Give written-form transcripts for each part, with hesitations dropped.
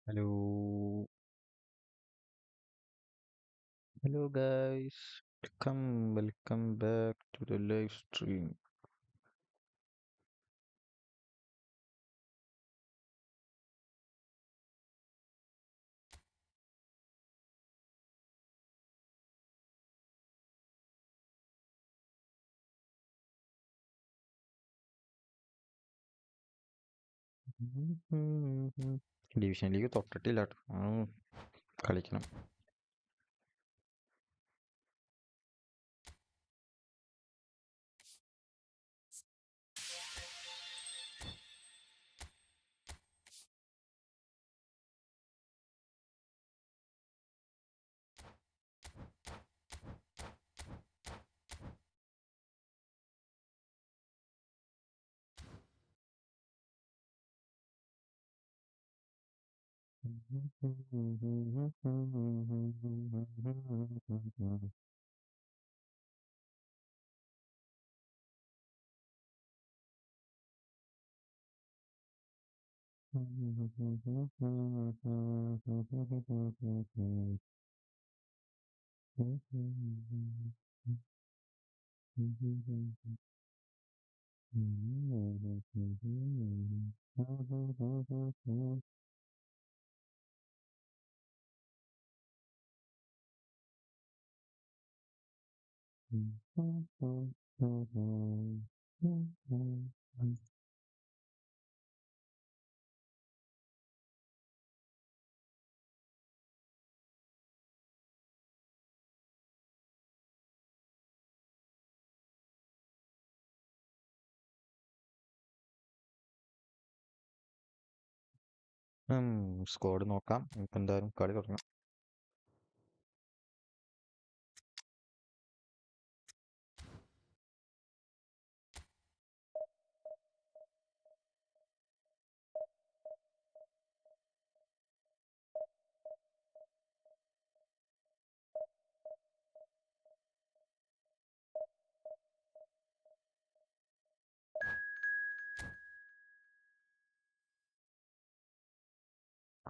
Hello, hello guys. Welcome back to the live stream. Division league തൊട്ടിട്ടില്ല ട്ടോ. കളിക്കണം. Squad നോക്കാം. ഇപ്പൊ എന്തായാലും കളി തുടങ്ങാം.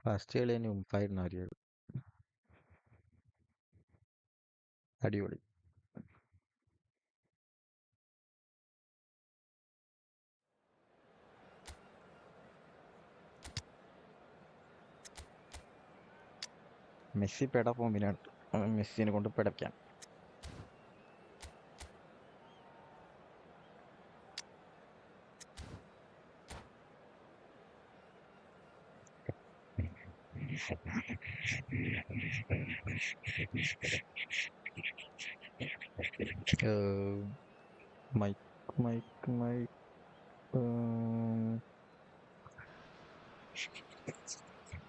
ഫസ്റ്റ് കളി തന്നെ ഉമ്പായിരുന്നു അറിയാം. അടിപൊളി. മെസ്സി പെട ഫോമിനാണ്. മെസ്സിനെ കൊണ്ട് പെടയ്ക്കാം. Mic mic mic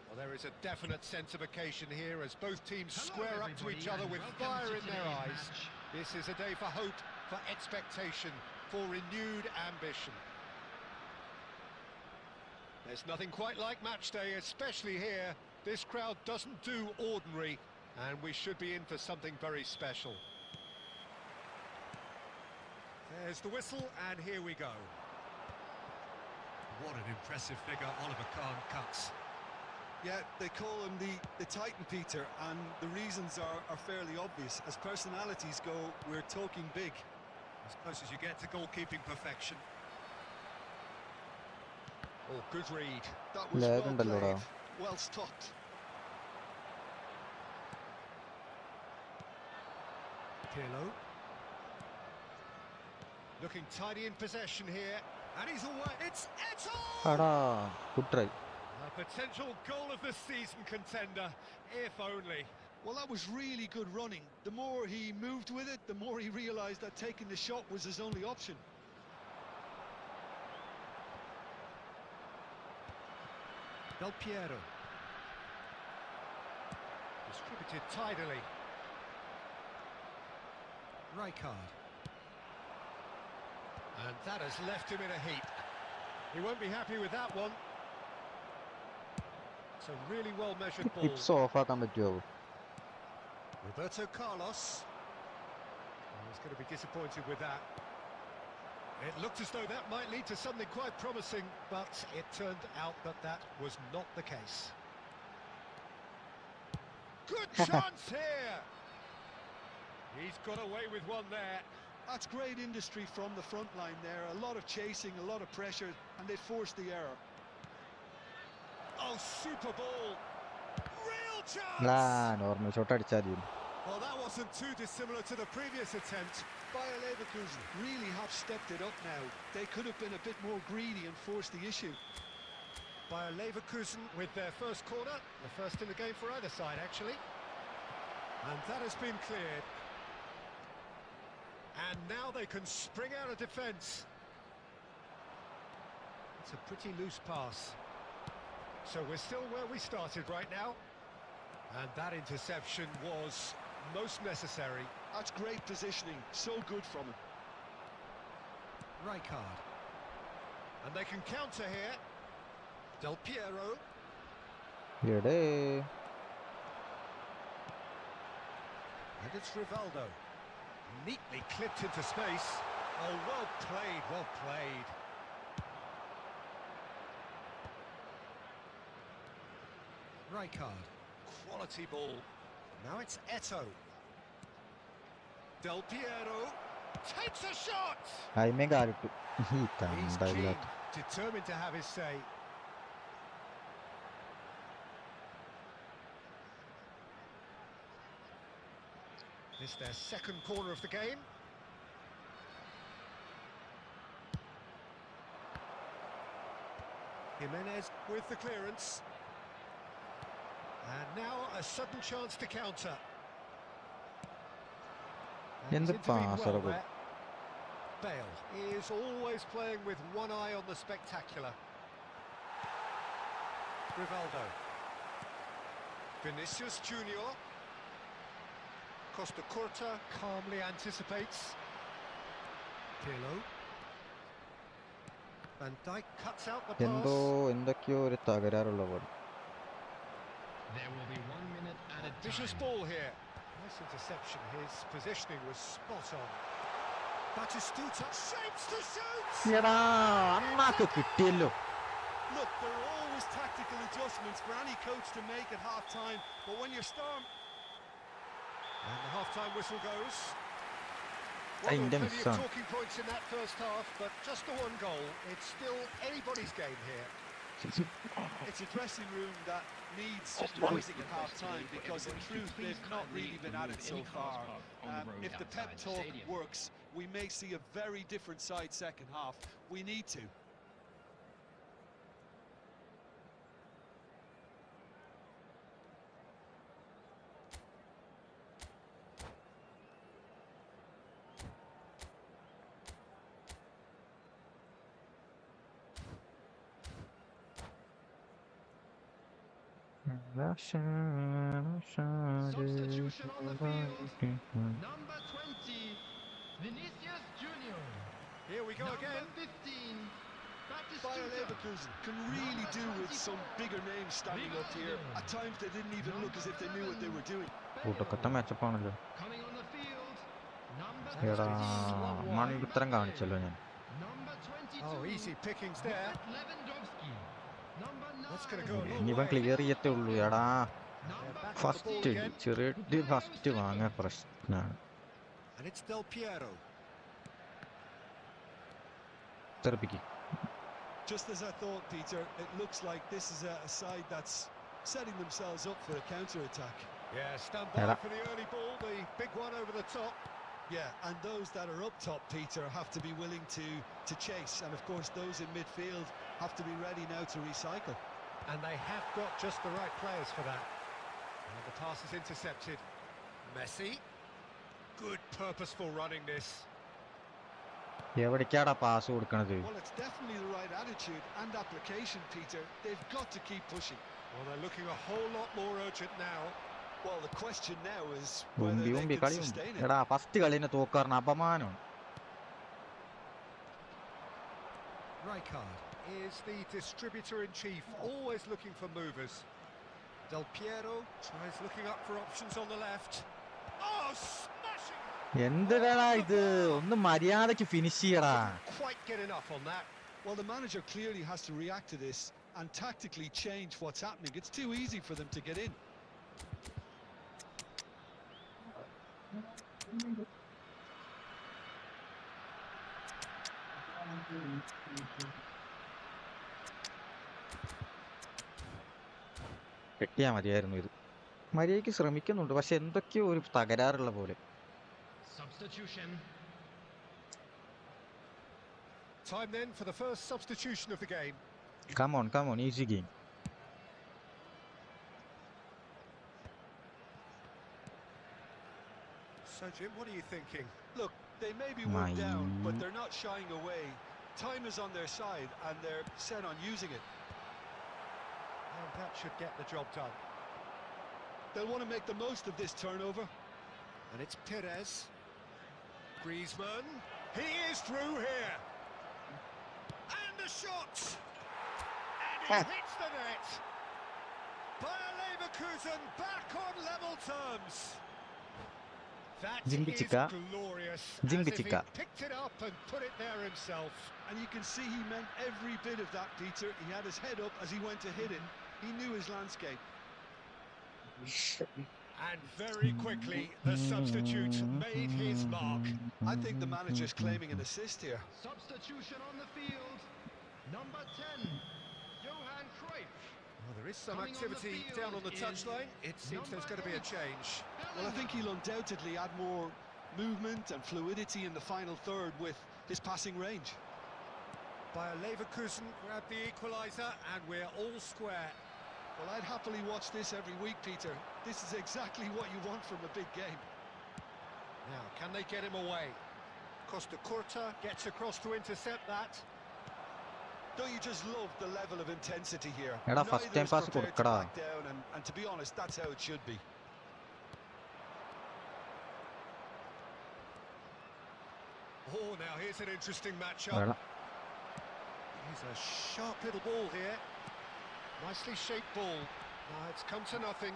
Well, there is a definite sense of occasion here as both teams square up to each other with fire in their eyes. This is a day for hope, for expectation, for renewed ambition. There's nothing quite like match day, especially here. This crowd doesn't do ordinary, and we should be in for something very special. There's the whistle, and here we go. What an impressive figure Oliver Kahn cuts. Yeah, they call him the Titan, Peter, and the reasons are fairly obvious. As personalities go, we're talking big. As close as you get to goalkeeping perfection. Oh, good read. That was Lag well ഉണ്ടല്ലോടാ. played, well stopped. Pirlo. Looking tidy in possession here, and he's away. It's Eto'o! അടാ good try. A potential goal of the season contender, if only. Well, that was really good running. The more he moved with it, the more he realised that taking the shot was his only option. Del Piero. Distributed tidily. Rijkaard. And that has left him in a heap. He won't be happy with that one. It's a really well-measured ball. Hips of ആക്കാൻ പറ്റുമോ? Roberto Carlos. He's going to be disappointed with that. It looked as though that might lead to something quite promising, but it turned out that that was not the case. Good chance here. He's got away with one there. That's great industry from the front line there. A lot of chasing, a lot of pressure, and they forced the error. Oh, super ball. Real ലാ chance. Normal shot അടിച്ചാൽ മതി. Well, that wasn't too dissimilar to the previous attempt. Bayer Leverkusen really have stepped it up now. They could have been a bit more greedy and forced the issue. Bayer Leverkusen with their first corner, the first in the game for either side, actually. And that has been cleared. And now they can spring out of defence. It's a pretty loose pass. So we're still where we started right now. And that interception was most necessary. That's great positioning, so good from him. Rijkaard. And they can counter here. Del Piero. എടേ And it's Rivaldo. Neatly clipped into space. Oh, well played, well played. Rijkaard. Quality ball. Now it's Eto. Del Piero takes a shot. അയിമേ കാലിട്ടു. ഈ He's keen, തണ്ടായില്ലാത്ത determined to have his say. It's their second corner of the game. Jimenez with the clearance. And now a sudden chance to counter. And he's എന്ത് intervened well പാസറ there. Bale is always playing with one eye on the spectacular. Rivaldo. Vinicius Junior. Costa Curta calmly anticipates. Pirlo. Van Dijk cuts out the എന്തോ pass. എന്തൊക്കെയോ ഒരു തകരാറുള്ള പോലെ. There will be 1 minute added Vicious time. ball here. Nice interception. His positioning was spot on. Batistuta shapes to shoot. എടാ അണ്ണാക്ക് കിട്ടിയല്ലോ. Look, there are always tactical adjustments for any coach to make at half-time, but when you're storm... And the half-time whistle goes. Hey, Well, there were Dennis, plenty son. of talking points in that first half, but just the one goal. It's still anybody's game here. It's a dressing room that needs rising at half-time because in truth they've not really been at it so far. If the pep talk works, we may see a very different side second half. We need to. Substitution on the field. Number 20, Vinicius Junior. Here we go Number again. 15, Bayer Batistuta. Leverkusen can really do with some bigger names standing up here. At times they didn't even look as if they knew what they were doing. കൂട്ടക്കത്തെ മാച്ചപ്പാണല്ലോ. Coming on the field, number എടാ 15, മണിത്തരം കാണിച്ചല്ലോ ഞാൻ. number 22, Oh, easy pickings there. Robert Lewandowski. Number 9, That's going to go a long ഇനിയിപ്പം way. Clear ചെയ്യത്തേ ഉള്ളൂ. എടാ number back on the first ball again. ചെറിയ first വാങ്ങാൻ പ്രശ്നമാണ്. And it's Del Piero. തെറിപ്പിക്ക്. Just as I thought, Peter, it looks like this is a side that's setting themselves up for a counter-attack. Yeah, stand by Era. for the early ball, the big one over the top. Yeah, and those that are up top, Peter, have to be willing to chase. And of course, those in midfield have to be ready now to recycle. And they have got just the right players for that. And the pass is intercepted. Messi. Good purposeful running this. എവിടേക്കാടാ pass കൊടുക്കണത്? Well, it's definitely the right attitude and application, Peter. They've got to keep pushing. Well, they're looking a whole lot more urgent now. Well, the question now is whether ഉമ്പി they ഉമ്പി can കളി ഉമ്പി. sustain it. എടാ first കളിനെ തോക്കാറിന് അപമാനമാണ്. Rijkaard. Is the distributor-in-chief, always looking for movers. Del Piero tries looking up for options on the left. Oh, smashing! എന്തിനാ ഇത്? ഒന്ന് മര്യാദക്ക് finish ചെയ്യടാ. Quite get enough on that. Well, the manager clearly has to react to this and tactically change what's happening. It's too easy for them to get in. കിട്ടിയാ മതിയായിരുന്നു ഇത്. മര്യാദയ്ക്ക് ശ്രമിക്കുന്നുണ്ട്, പക്ഷെ എന്തൊക്കെയോ ഒരു തകരാറുള്ള പോലെ. Substitution. Time then for the first substitution of the game. Come on, easy game. So Jim, what are you thinking? Look, they may be worn down, but they're not shying away. Time is on their side, and they're set on using it. And that should get the job done. They'll want to make the most of this turnover. And it's Perez. Griezmann. He is through here. And a shot! And he hits the net. Bayer Leverkusen back on level terms. That is glorious. As if he picked it up and put it there himself. And you can see he meant every bit of that, Peter. He had his head up as he went to hit it. He knew his landscape. And very quickly, the substitute made his mark. I think the manager's claiming an assist here. Substitution on the field. Number 10, Johan Cruyff. Well, there is some activity down on the touchline. It seems there's going to be a change. Well, I think he'll undoubtedly add more movement and fluidity in the final third with his passing range. Bayer Leverkusen grabbed the equaliser, and we're all square. Well, I'd happily watch this every week, Peter. This is exactly what you want from a big game. Now, can they get him away? Costa Curta gets across to intercept that. Don't you just love the level of intensity here? Eda first time pass kodukada. And to be honest, that's how it should be. Oh, now here's an interesting matchup. Here's a sharp little ball here. Nicely shaped ball. It's come to nothing.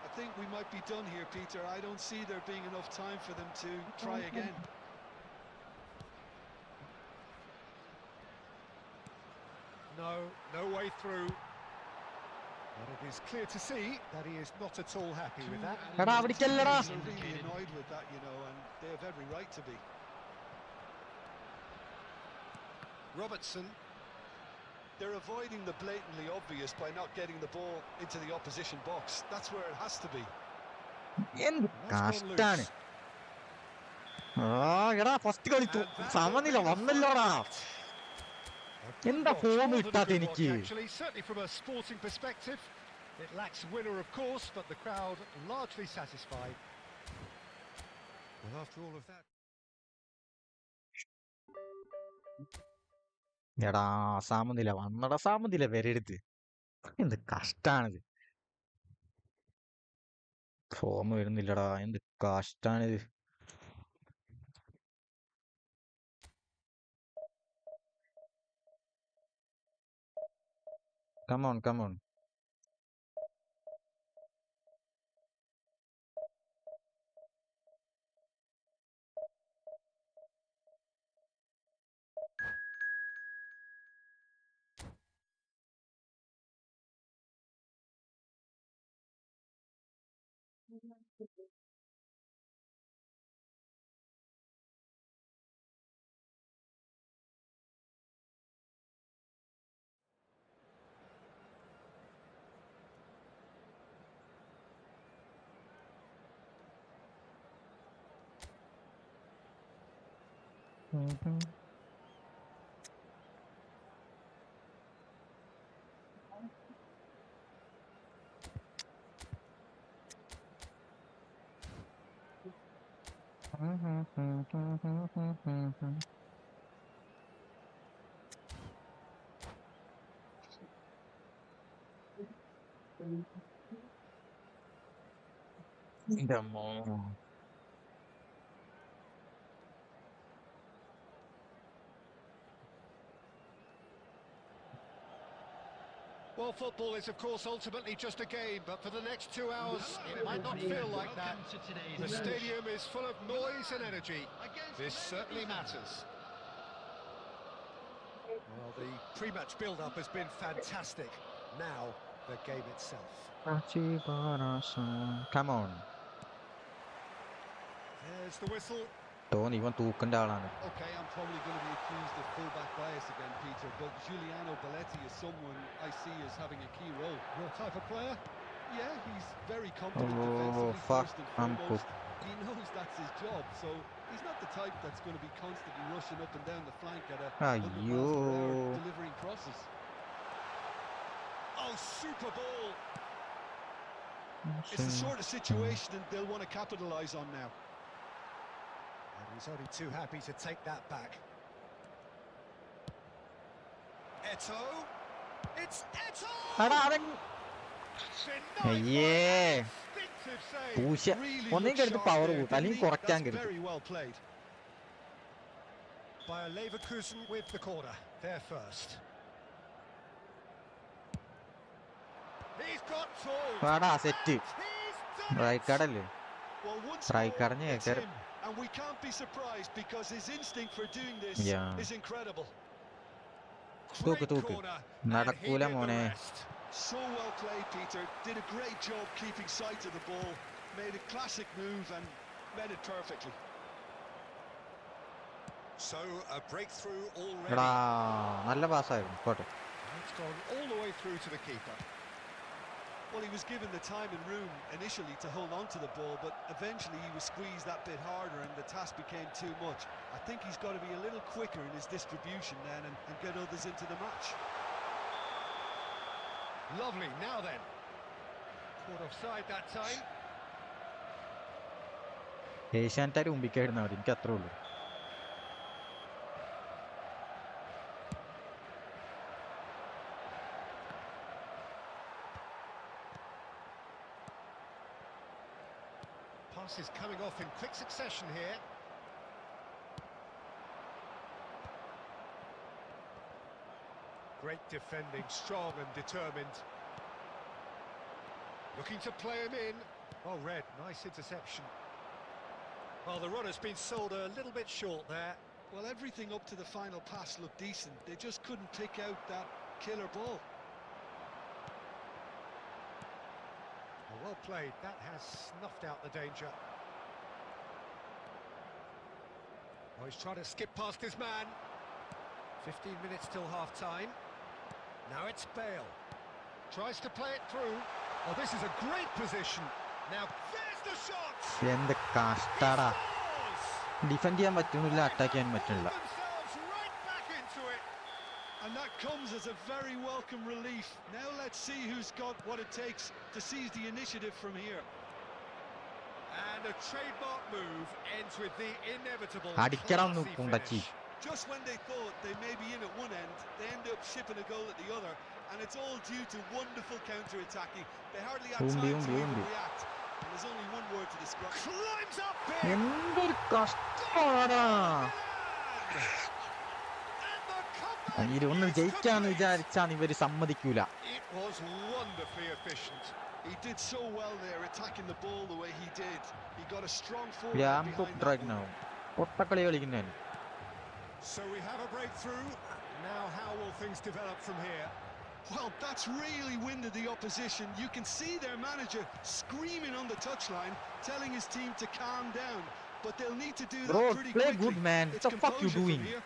I think we might be done here, Peter. I don't see there being enough time for them to try again. No way through. But it is clear to see that he is not at all happy with that. They're really annoyed with that, you know, and they have every right to be. Robertson. They're avoiding the blatantly obvious by not getting the ball into the opposition box. That's where it has to be. കഷ്ടാണ്. എടാ first കളിച്ചു സമനില വന്നല്ലോടാ. എന്താ form ഇട്ടാത്ത എനിക്ക്? Actually, certainly from a sporting perspective, it lacks winner, of course, but the crowd largely satisfied. Well, after all of that. എടാ സമനില വന്നടാ, സമനില വരരുത്. എന്ത് കഷ്ടാണിത്. ഫോം വരുന്നില്ലടാ, എന്ത് കഷ്ടാണിത്. Come on. Well, football is, of course, ultimately just a game, but for the next 2 hours, it might not feel like that. The stadium is full of noise and energy. This certainly matters. Well, the pre-match build-up has been fantastic. Now, the game itself. Come on. There's the whistle. Tony ഇവൻ തൂക്കണ്ട ആളാണ്. Okay, I'm probably going to be accused of fullback bias again, Peter, but Giuliano Belletti is someone I see as having a key role. Your type of player? Yeah, he's very competent Oh, defensively fuck, first and I'm foremost. He knows that's his job, so he's not the type that's going to be constantly rushing up and down the flank at 100 miles per hour അയ്യോ. delivering crosses. Oh, super ball! It's the sort of situation that they'll want to capitalise on now. And he's only too happy to take that back. Eto. It's Eto! എടാ അവൻ അയ്യേ Instinctive save. പൂശ Really ഒന്നെങ്കിൽ looked എടുത്ത് sharp power there, കൂട്ടും didn't അല്ലെങ്കിൽ he? കുറയ്ക്കാൻ That's കരുതും. very well played. By a Leverkusen with the corner. There first. He's got tall. എടാ set He's done it. റൈക്കാടല്ലേ Well, once റൈക്കാടഞ്ഞ് more, it's കേറി. him, and we can't be surprised because his instinct for doing this Yeah. is incredible. തൂക്ക് Great തൂക്ക് corner, and he നടക്കൂല did the മോനെ. rest. So well played, Peter. Did a great job keeping sight of the ball. Made a classic move and met it perfectly. So a breakthrough already. എടാ നല്ല പാസ്സായിരുന്നു പോട്ടെ. It's gone all the way through to the keeper. Well, he was given the time and room initially to hold on to the ball, but eventually he was squeezed that bit harder and the task became too much. I think he's got to be a little quicker in his distribution then and get others into the match. Lovely. Now then. Caught offside that time. ഏഷ്യാനെറ്റാര് മുമ്പിക്കായിരുന്നു അവർ. എനിക്ക് അത്രേ ഉള്ളൂ. Passes coming off in quick succession here. Great defending, strong and determined. Looking to play him in. Oh, Red, nice interception. Well, the run has been sold a little bit short there. Well, everything up to the final pass looked decent. They just couldn't pick out that killer ball. Well played. That has snuffed out the danger. Oh, he's trying to skip past his man. 15 minutes till half-time. Now it's Bale. Tries to play it through. Oh, this is a great position. Now, there's the shot! എന്ത് കഷ്ടാടാ. Scores! Defend ചെയ്യാൻ പറ്റുന്നില്ല, attack ചെയ്യാൻ പറ്റുന്നില്ല. Themselves right back into it. And that comes as a very welcome relief. Now let's see who's got what it takes to seize the initiative from here. And a trademark move ends with the inevitable അടിക്കണം classy കുണ്ടച്ചി. finish. Just when they thought they may be in at one end, they end up shipping a goal at the other, and it's all due to wonderful counter-attacking. They hardly had time to even react, and there's only one word to describe. Climbs up big. എന്തൊരു കഷ്ടാടാ. ഇതൊന്ന് ജയിക്കാന്ന് വിചാരിച്ചാണ് ഇവര് സമ്മതിക്കൂല. It was wonderfully efficient. He did so well there, attacking the ball the way he did. He got a strong forward ഞാൻ behind that one. പൊട്ടക്കളി കളിക്കുന്നവൻ. So we have a breakthrough. Now how will things develop from here? Well, that's really winded the opposition. You can see their manager screaming on the touchline, telling his team to calm down. But they'll need to do that Bro, pretty play quickly. good, man. It's What the fuck you composure from doing? here.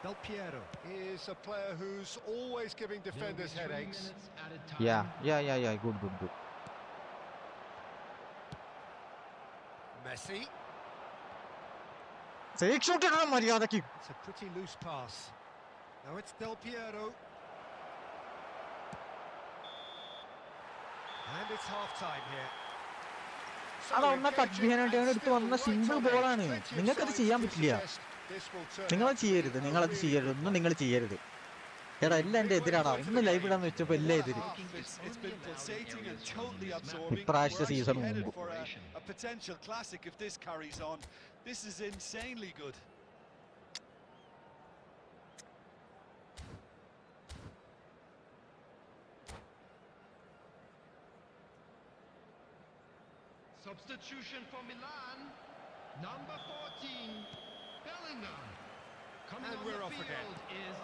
Del Piero is a player who's always giving defenders headaches. Yeah, good. Messi. Fake shot ഇടണം മര്യാദക്ക്. It's a pretty loose pass. Now it's Del Piero. And it's half-time here. അതാ ഒന്നാ touch ചെയ്യാൻ എടുത്ത് വന്ന simple ബോളാണ്. നിങ്ങൾക്കത് ചെയ്യാൻ പറ്റില്ല. നിങ്ങളത് ചെയ്യരുത്. ഒന്നും നിങ്ങൾ ചെയ്യരുത്. എടാ എല്ലാം എന്റെ എതിരാടാ. ഇന്ന് ലൈവ് ഇടാന്ന് വെച്ചപ്പോ എല്ലാം എതിര്. ഇപ്രാവശ്യത്തെ സീസൺ മുമ്പ്. A potential classic if this carries on. This is insanely good. Substitution for Milan, number 14, Bellingham. Coming And on we're the off field again. is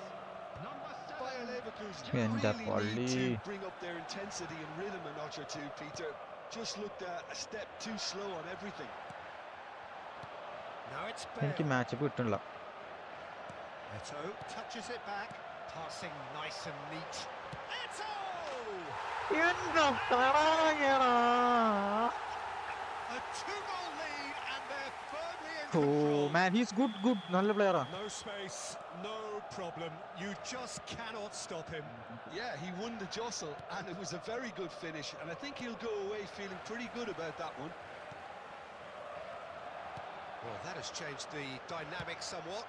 number 7. Bayer Leverkusen And really that need to volley. bring up their intensity and rhythm a notch or two, Peter. just looked a step too slow on everything. Now it's എനിക്ക് Bale. Match കിട്ടണില്ല. Eto touches it back, passing nice and neat. Eto! എന്താ പറയാ? A two-goal lead and they're firmly in ഓ control. Man he's good നല്ല പ്ലെയറാ. No space, no problem. You just cannot stop him. Yeah, he won the jostle, and it was a very good finish, and I think he'll go away feeling pretty good about that one. Well, that has changed the dynamic somewhat.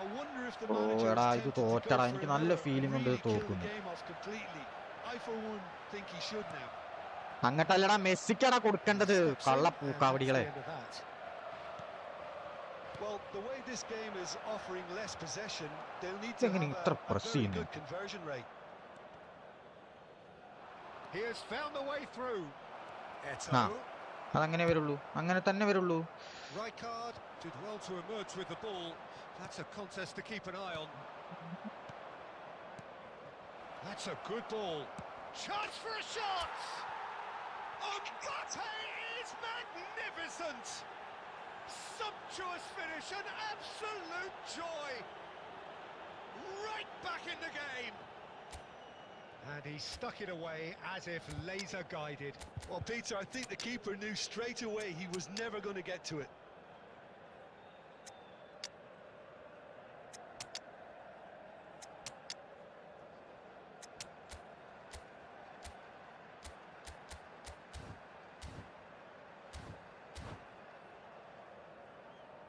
I wonder if the oh manager എടാ is ഇത് tempted to go തോറ്റടാ. for എനിക്ക് നല്ല another and feeling ഉണ്ട് really kill the തോക്കുന്നു. game off completely. I, for one, think he should now. അങ്ങട്ടല്ലടാ മെസ്സിക്കടാ കൊടുക്കേണ്ടത്. Steps in, കള്ള and പൂക്കാവടികളെ. that's the end of that. Well, the way this game is offering less possession, they'll need to ഇതെങ്ങനെ have ഇത്ര a press very ചെയ്യുന്നു? good conversion rate. He has found the way through. Eto. ആ അതങ്ങനെ വരുള്ളൂ. അങ്ങനെ തന്നെ വരുള്ളൂ. Rijkaard did well to emerge with the ball. That's a contest to keep an eye on. That's a good ball. Chance for a shot! Mbappe is magnificent! Sumptuous finish, an absolute joy! Right back in the game! And he stuck it away as if laser guided. Well, Peter, I think the keeper knew straight away he was never going to get to it.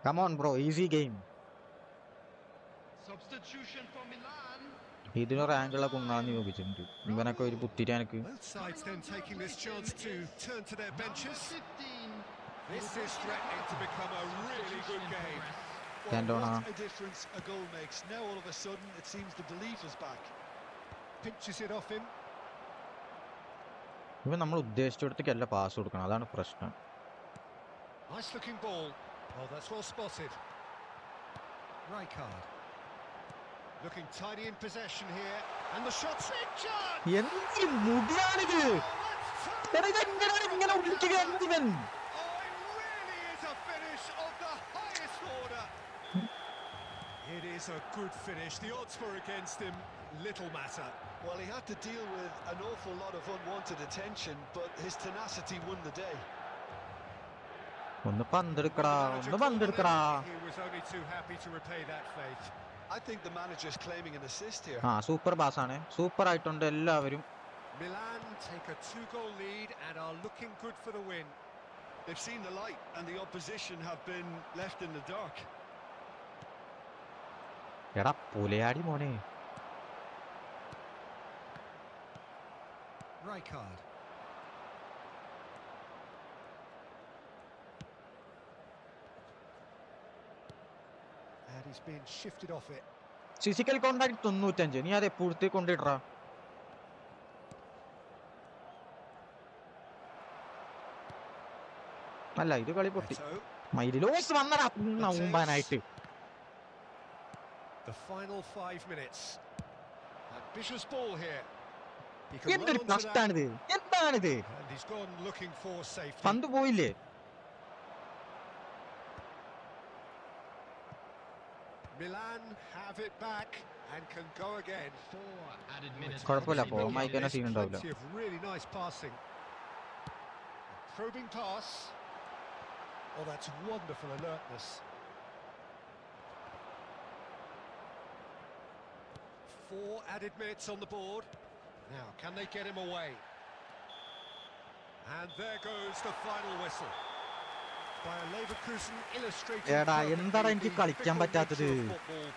Come on bro, easy game. Substitution for Milan. ഇതിനൊരു ആംഗിളൊക്കെ ഉണ്ണാന്ന് ചോദിച്ചിട്ടുണ്ട്. ഇവനൊക്കെ ഒരു പുത്തിരി എനിക്ക്. Both sides then taking this chance to turn to their benches. 15. This is threatening to become a really good game. Well, Cantona. what a difference a goal makes. Now all of a sudden it seems the belief is back. Pinches it off him. ഇവൻ നമ്മൾ ഉദ്ദേശിച്ചിടത്തേക്കല്ല pass കൊടുക്കണം, അതാണ് പ്രശ്നം. Nice looking ball. Oh, that's well spotted. Rijkaard. Looking tidy in possession here. And the shot's in charge! എന്തൊരു മുടിയാണിത്? എടാ ഇതെങ്ങനെയാണ് ഇങ്ങനെ ഒളിക്കുക എന്തിവൻ? Oh, it really is a finish of the highest order. It is a good finish. The odds were against him. Little matter. Well, he had to deal with an awful lot of unwanted attention, but his tenacity won the day. ഒന്ന് പന്തെടുക്കടാ, ഒന്ന് പന്തെടുക്കടാ. He was only too happy to repay that faith. I think the manager's claiming an assist here. ആ super pass ആണ്, super ആയിട്ടുണ്ട് എല്ലാവരും. Milan take a 2-goal lead and are looking good for the win. They've seen the light and the opposition have been left in the dark. എടാ പുലയാടി മോനെ. Rijkaard. And he's been shifted off it. Physical contact 95. നീ അത് എപ്പോഴത്തേക്ക് കൊണ്ടിട്ടാ? അല്ല ഇത് കളി പൊട്ടി. Eto. മൈലിലോസ് വന്നടാ നൗമ്പാനായിട്ട്. The final 5 minutes. Ambitious ball here. He can run എന്തൊരു onto that. കഷ്ടാണിത്, എന്താണിത്? And he's gone looking for safety. പന്ത് പോയില്ലേ? Milan have it back and can go again. 4 added minutes. കുഴപ്പമില്ല, Obviously, അപ്പോൾ മൈക്കനെ സീൻ ഉണ്ടാവില്ല. Plenty of really nice passing. Probing pass. Oh, that's wonderful alertness. 4 added minutes on the board. Now, can they get him away? And there goes the final whistle. By a Leverkusen illustrating എടാ perfectly എന്താടാ എനിക്ക് the കളിക്കാൻ fickle പറ്റാത്തത്? nature of football.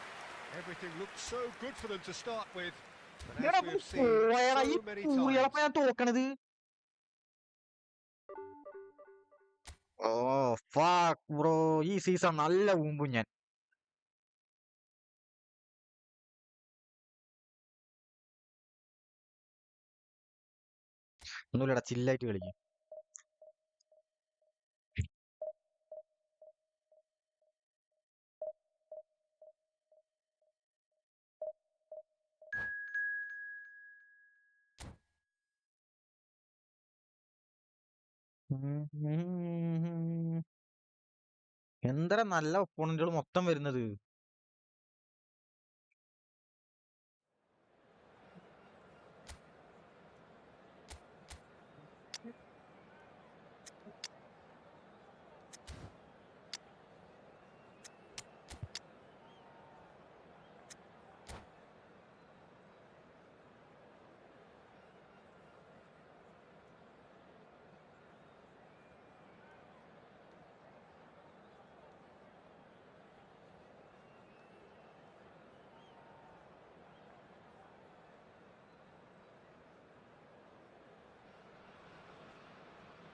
Everything looked so good for them to start with. But എടാ as we've seen പോയടാ ഈ so many പൂളികളപ്പ times, ഞാൻ തോക്കണത്. ഓ fuck bro, ഈ സീസൺ നല്ല ഊമ്പും ഞാൻ. ഒന്നുമില്ലടാ, ചില്ലായിട്ട് കളിക്കും. എന്താ നല്ല ഒപ്പോണന്റുകൾ മൊത്തം വരുന്നത്.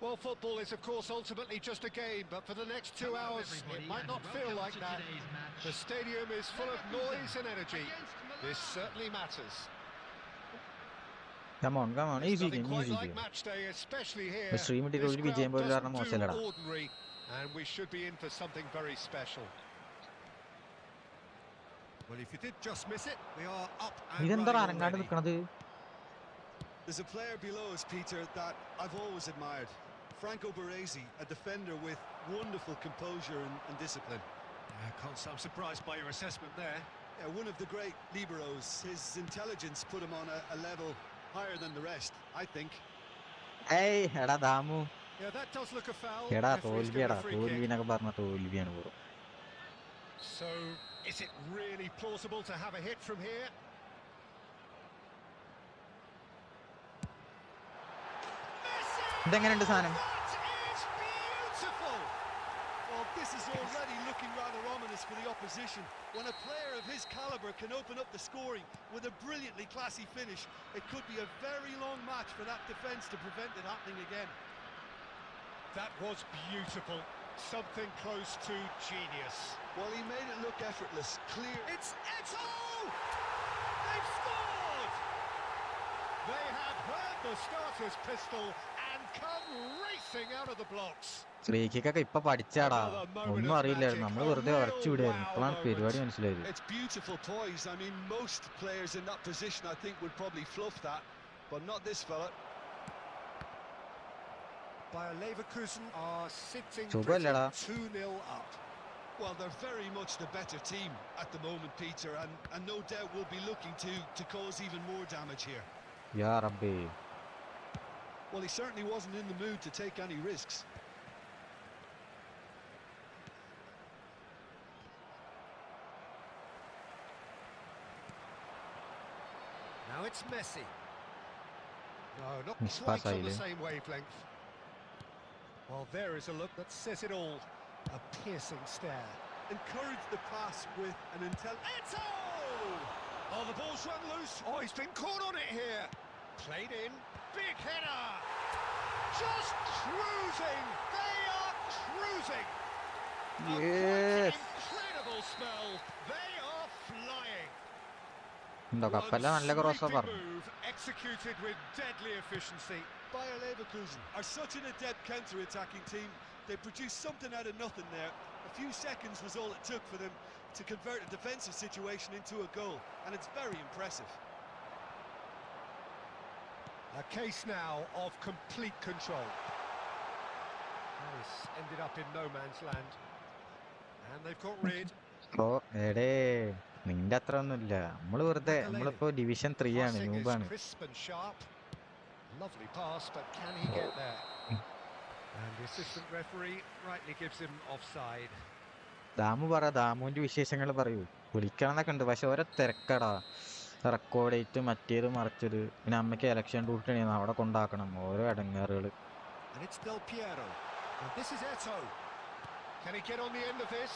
Well, football is, of course, ultimately just a game, but for the next 2 hours, it might not feel like that. The stadium is full of noise and energy. This certainly matters. Come on, There's easy nothing game, quite easy like game. match day, especially here. Stream This ഇട്ടിട്ട് വിജയം crowd പോലും കാരണം doesn't do മോശമല്ലടാ. ordinary, and we should be in for something very special. Well, if you did just miss it, we are up and ഇതെന്താ running അനങ്ങാണ്ട് already. നിൽക്കണത്? There's a player below us, Peter, that I've always admired. Franco Baresi, a defender with wonderful composure and discipline. Can't say I'm surprised by your assessment there. Yeah, one of the great liberos. His intelligence put him on a level higher than the rest, I think. ഏയ് എടാ Damu, Yeah, that does look a foul. എടാ Referee's given തോൽവിയടാ, a free kick. തോൽവിന്നൊക്കെ പറഞ്ഞ തോൽവിയാണ് bro. So, is it really plausible to have a hit from here? ഇതെങ്ങനെയുണ്ട് സാധനം? That is beautiful! Well, this is already looking rather ominous for the opposition. When a player of his calibre can open up the scoring with a brilliantly classy finish, it could be a very long match for that defence to prevent it happening again. That was beautiful. Something close to genius. Well, he made it look effortless, clear. It's Eto'o! They've scored! They have heard the starter's pistol and come racing out of the blocks. Free കിക്കൊക്കെ ഇപ്പൊ പഠിച്ചാടാ, ഒന്നും അറിയില്ലായിരുന്നു. നമ്മൾ വെറുതെ ഉറച്ചു വിടുമായിരുന്നു. ഇപ്പോഴാണ് പരിപാടി മനസ്സിലായത്. It's beautiful poise. I mean, most players in that position, I think, would probably fluff that, but not this fella. Bayer Leverkusen are sitting സുഖമല്ലേടാ? 2-0 up. Well, they're very much the better team at the moment, Peter, and no doubt will be looking to cause even more damage here. യാ റബ്ബേ. Well, he certainly wasn't in the mood to take any risks. Now it's Messi. No, not Miss quite pass on the ആയില്ലേ? same wavelength. Well, there is a look that says it all. A piercing stare. Encourage the pass with an Eto'o! Oh, the ball's run loose. Oh, he's been caught on it here. Played in. Big header. Just cruising. They are cruising. A Yes. quite incredible spell. They are flying. ഉണ്ടോ കപ്പല്ല നല്ല One ക്രോസാ sweeping പറഞ്ഞു. move executed with deadly efficiency. Bayer Leverkusen are such an adept counter-attacking team. They produced something out of nothing there. A few seconds was all it took for them to convert a defensive situation into a goal, and it's very impressive. A case now of complete control. This ended up in no man's land. And they've got rid. ഓ എടേ, നിന്റെ അത്ര ഒന്നുമില്ല. നമ്മള് വെറുതെ, നമ്മളിപ്പോ division 3 ആണ്, Passing is ന്യൂബാണ്. crisp and sharp. Lovely pass, but can he get there? And the assistant referee rightly gives him offside. Damu പറ, ദാമുവിന്റെ വിശേഷങ്ങൾ പറയൂ. വിളിക്കണമെന്നൊക്കെ ഉണ്ട്, പക്ഷെ ഓരോ തിരക്കടാ. റെക്കോർഡ് ഡേറ്റ് മറ്റേത് മറിച്ചത്, പിന്നെ അമ്മയ്ക്ക് ഇലക്ഷൻ ഡ്യൂട്ടി അവിടെ കൊണ്ടാക്കണം, ഓരോ ഇടങ്ങേറുകള്. And it's Del Piero. And this is Eto'o. Can he get on the end of this?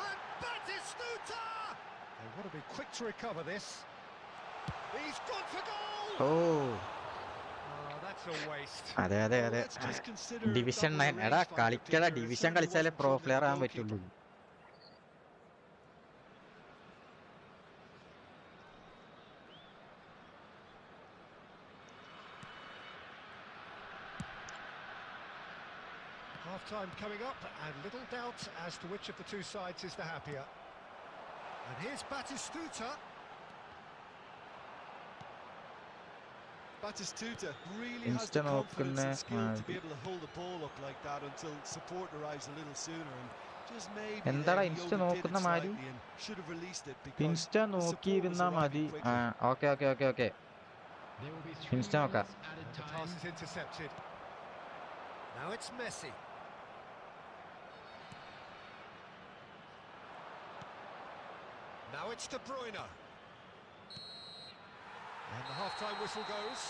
And Batistuta! They want to be quick to recover this. He's gone for goal! Oh Oh, that's a waste. അതെ അതെ അതെ, Let's just consider division that was 9 a എടാ, range finder, കളിക്കടാ. Peter. It division certainly കളിച്ചാലേ wasn't pro from the player ആകാൻ goalkeeper. പറ്റുള്ളൂ. Half-time coming up, and little doubt as to which of the two sides is the happier. And here's Batistuta. Batistuta really has Insta the confidence and skill to നോക്കുന്ന be able to hold the ball up like that until support arrives a little sooner. And just maybe എന്താടാ there he insta overdid it നോക്കുന്ന മാതിരി slightly and should have released it because insta the support was നോക്കിയിരുന്നാ മതി. arriving quickly. Okay okay okay okay There will be Insta 3 നോക്കാം. minutes added The time. pass is intercepted. Now it's Messi. Now it's De Bruyne. And the half-time whistle goes.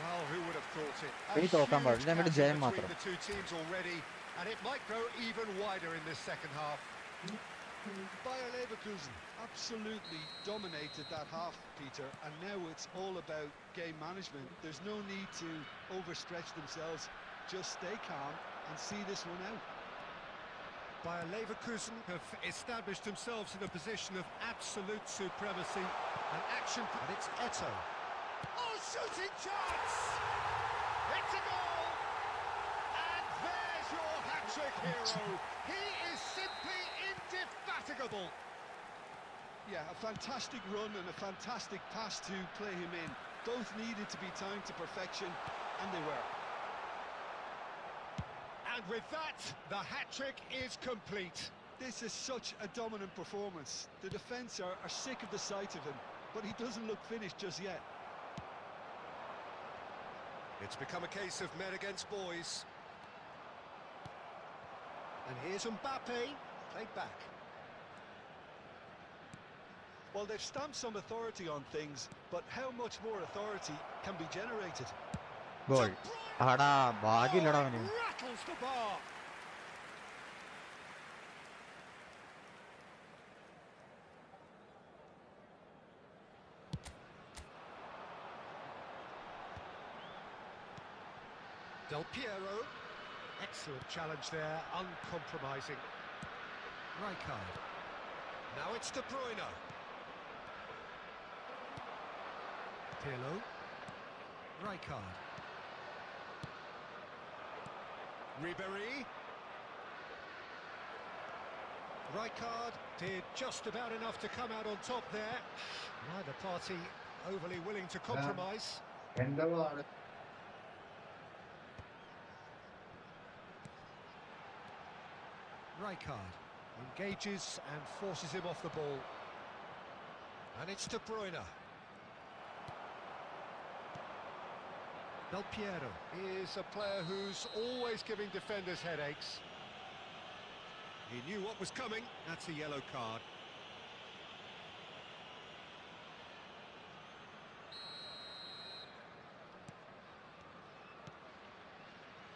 Well, who would have thought it? A Ini തോക്കാൻ huge പാടില്ല, അങ്ങോട്ട് chasm ജയം between മാത്രം. the two teams already, and it might grow even wider in this second half. Bayer Leverkusen absolutely dominated that half, Peter, and now it's all about game management. There's no need to overstretch themselves. Just stay calm and see this one out. Bayer Leverkusen have established themselves in a position of absolute supremacy. And action, and it's Eto'o. Oh, shooting chance! It's a goal! And there's your hat-trick hero. He is simply indefatigable. Yeah, a fantastic run and a fantastic pass to play him in. Both needed to be timed to perfection, and they were. And with that, the hat-trick is complete. This is such a dominant performance. The defence are sick of the sight of him, but he doesn't look finished just yet. It's become a case of men against boys. And here's Mbappe, played back. Well, they've stamped some authority on things, but how much more authority can be generated? Goal. ആടാ ഭാഗ്യമില്ലടാ അവന്. Rattles the bar. Del Piero, excellent challenge there, uncompromising. Rijkaard. Now it's De Bruyne. Pirlo. Rijkaard. Ribéry. Rijkaard did just about enough to come out on top there. Neither party overly willing to compromise. Rijkaard engages and forces him off the ball. And it's De Bruyne. Del Piero. He is a player who's always giving defenders headaches. He knew what was coming. That's a yellow card.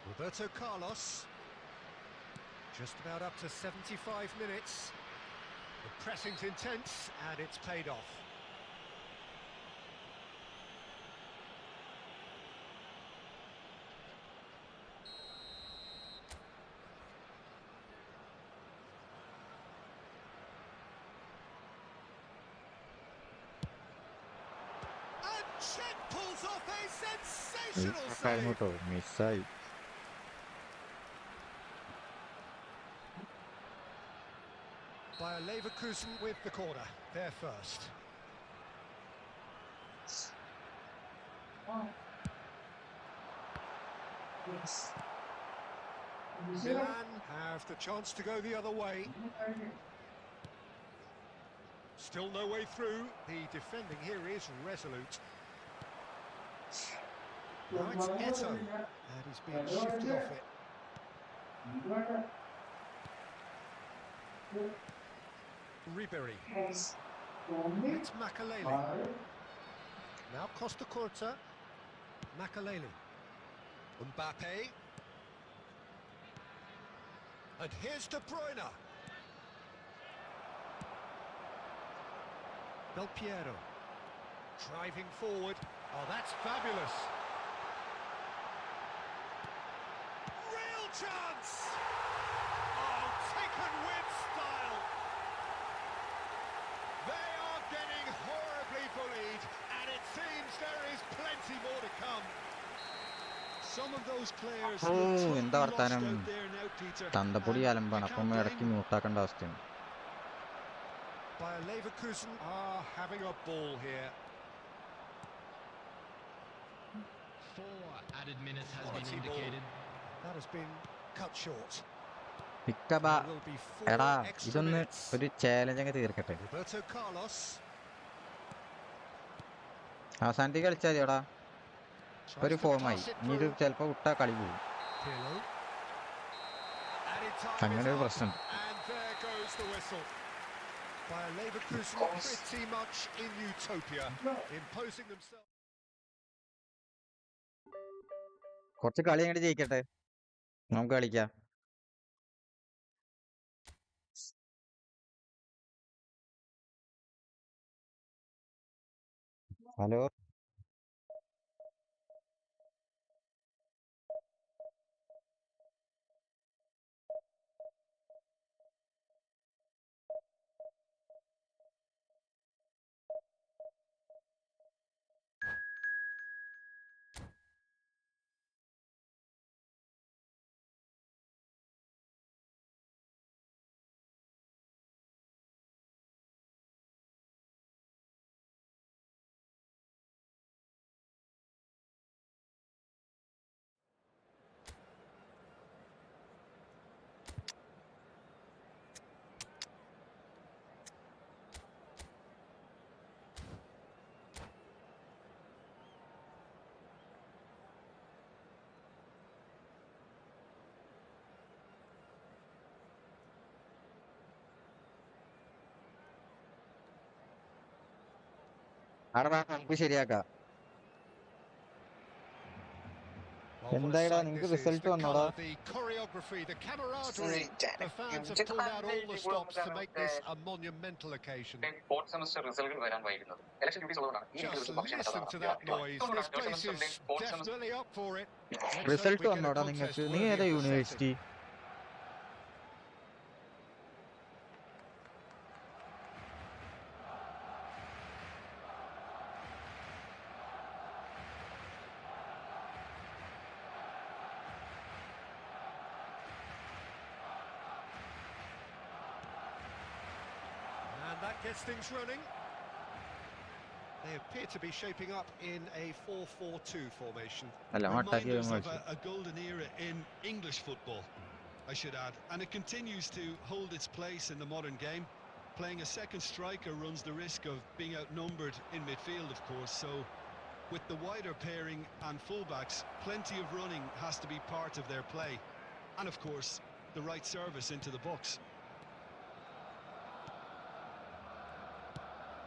Roberto Carlos. Just about up to 75 minutes. The pressing's intense and it's paid off. And Czech pulls off a sensational save. കേട്ടോ മിസ്സായി. Bayer Leverkusen with the corner. They're first. Milan have the chance to go the other way. Still no way through. The defending here is resolute. Now it's Eto'o, and he's being shifted off it. Ribéry. It's Makalele. Now Costa Curta. Makalele. Mbappe. And here's De Bruyne. Del Piero. Driving forward. Oh, that's fabulous. Real chance! Oh, taken with style. They are getting horribly bullied, and it seems there is plenty more to come. Some of those players oh look totally എന്താ lost വർത്താനം. out there now, Peter. തന്തപ്പൊടി And അലമ്പാണ്, you അപ്പം can't ഇടയ്ക്ക് blame മ്യൂട്ടാക്കേണ്ട അവസ്ഥയാണ്. Bayer Leverkusen are having a ball here. 4 added minutes has been Quality ball. indicated. That has been cut short. പിക്കബ There will be 4 എടാ extra ഇതൊന്ന് minutes. ഒരു challenge അങ്ങ് തീർക്കട്ടെ. Roberto Carlos. അവസാനത്തേക്ക് കളിച്ചാൽ മതി എടാ. Tries ഒരു to ഫോമായി pass it ഇനി ഇത് through. ചിലപ്പോ വിട്ടാ കളി പോകും. Pirlo. Added time അങ്ങനെ is ഒരു up, പ്രശ്നമുണ്ട്. and there goes the whistle. By Leverkusen, pretty much in utopia, imposing themselves. കുറച്ച് കളി അങ്ങോട്ട് ജയിക്കട്ടെ, നമുക്ക് കളിക്കാം. ഹലോ അവിടെ നമുക്ക് ശരിയാക്കാം. Well, what a എന്തായിടാ sight നിങ്ങക്ക് this is. Result The വന്നോടാ? colour, the choreography, the camaraderie. The fans have pulled out all the stops to make this a monumental occasion. Just listen to that noise. This place is definitely up for it. Let's hope result we get a വന്നോടാ contest നിങ്ങക്ക്? നീ worthy ഏതാ of the university? setting. And that gets things running. They appear to be shaping up in a 4-4-2 formation. അല്ല attack ചെയ്ത് Reminders of കളിച്ചു. a golden era in English football, I should add, and it continues to hold its place in the modern game. Playing a second striker runs the risk of being outnumbered in midfield, of course, so with the wider pairing and fullbacks, plenty of running has to be part of their play, and of course the right service into the box.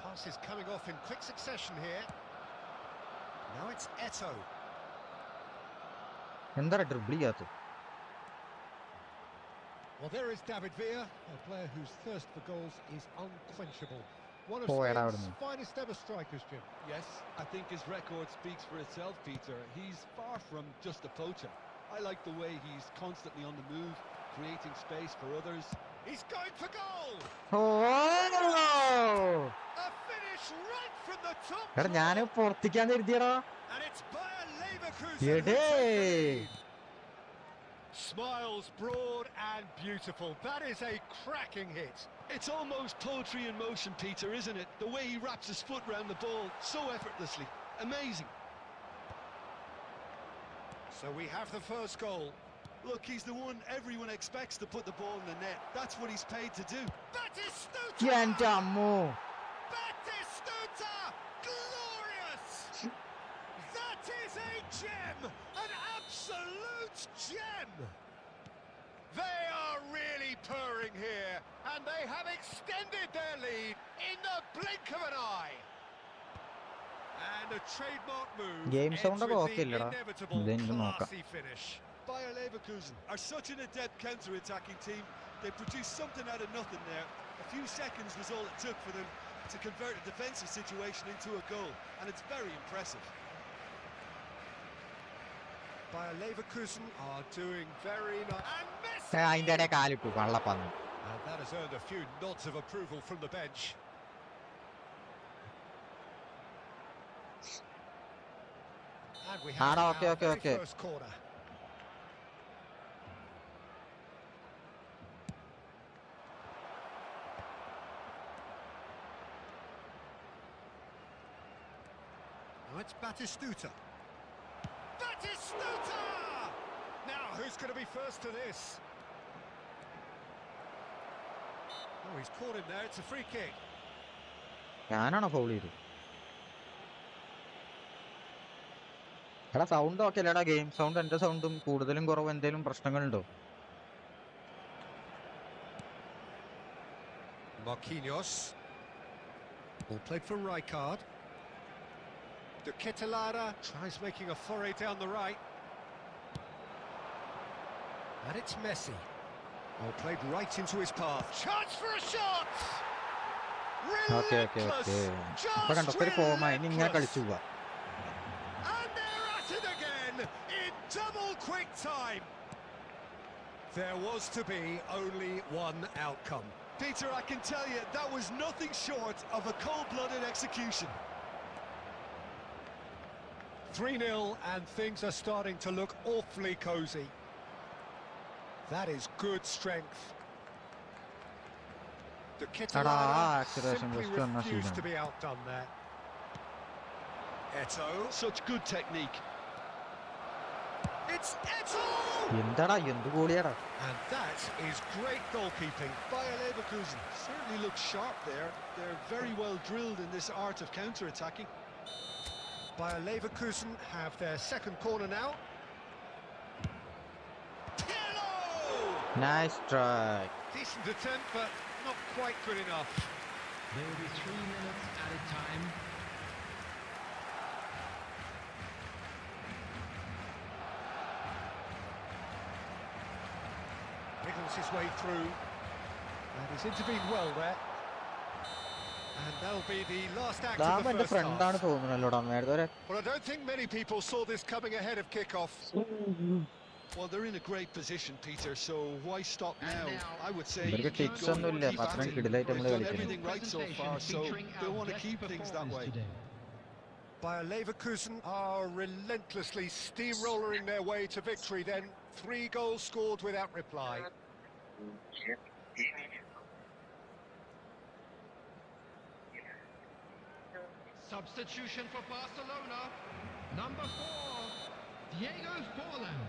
Pass is coming off in quick succession here. Now it's Eto. എന്താ dribble ചെയ്യാത്ത? Well, there is David Villa, a player whose thirst for goals is unquenchable. One of പോയടാ Spain's അവിടുന്ന്. finest ever strikers, Jim. Yes, I think his record speaks for itself, Peter. He's far from just a poacher. I like the way he's constantly on the move, creating space for others. He's going for goal. Oh A finish right from the top. എടാ ഞാൻ പുറത്തേക്കാൻ കരുതിയടാ. And it's Bayer Leverkusen who എടേ take the lead. Smiles broad and beautiful. That is a cracking hit. It's almost poetry in motion, Peter, isn't it? The way he wraps his foot round the ball so effortlessly. Amazing. So we have the first goal. Look, he's the one everyone expects to put the ball in the net. That's what he's paid to do. Batistuta! എന്റെ അമ്മോ. Batistuta! Glorious! That is a gem! An absolute gem! They are really purring here, and they have extended their lead in the blink of an eye. And a trademark move Game ends sound ഒക്കെ with okay the ഇല്ലടാ. inevitable ഇതെനിക്ക് നോക്കാം. classy finish. Bayer Leverkusen are such an adept counter-attacking team. They produced something out of nothing there. A few seconds was all it took for them to convert a defensive situation into a goal, and it's very impressive. Bayer Leverkusen are doing very nice. And Messi! അതിന്റെ ഇടയിൽ കാലിട്ടു കള്ളപ്പന്ന്. And that has earned a few nods of approval from the bench. And we have Ah, our okay, okay, very okay. first corner. Now it's Batistuta. Batistuta! Now, who's going to be first to this? Oh, he's caught him there. It's a free kick. ഞാനാണോ foul ചെയ്തു? എടാ sound okay അല്ലേടാ? Game sound എന്റെ സൗണ്ടും കൂടുതലും കുറവ് എന്തെങ്കിലും പ്രശ്നങ്ങളുണ്ടോ? Marquinhos. Ball played for Rijkaard. De Ketelaere tries making a foray down the right. And it's Messi. Ball played right into his path. Chance for a shot! Okay okay okay. ഇപ്പൊ കണ്ടോ ഒരു ഫോമായി ഇനി ഇങ്ങനെ കളിച്ചു പോവാ. And they're at it again in double quick time. There was to be only one outcome. Peter, I can tell you, that was nothing short of a cold-blooded execution. 3-0 and things are starting to look awfully cosy. That is good strength. The Ketelaere simply refused to be outdone there. Eto'o. Such good technique. It's Eto'o! എന്താടാ എന്ത് ഗോളിയാടാ? And that is great goalkeeping. Bayer Leverkusen certainly looks sharp there. They're very well drilled in this art of counter-attacking. Bayer Leverkusen have their second corner now. Pirlo! Nice try. Decent attempt, but not quite good enough. There will be 3 minutes added time. Wiggles his way through. And he's intervened well there. And that'll be the last act ദാ of the എന്റെ first ഫ്രണ്ടാണ് half. തോന്നുന്നല്ലോടാ നേരത്തെ. Well, I don't think many people saw this coming ahead of kickoff. Well, they're in a great position, Peter, so why stop now? I would say ഇവർക്ക് you keep ടിക്സ് going, ഒന്നുമില്ല. keep at അത്രയും it. കിടിലായിട്ട് They've നമ്മള് done കളിക്കുന്നത്. everything right so far, so they want to keep things that way. Bayer Leverkusen are relentlessly steamrolling their way to victory then. 3 goals scored without reply. Substitution for Barcelona. Number 4, Diego Forlan.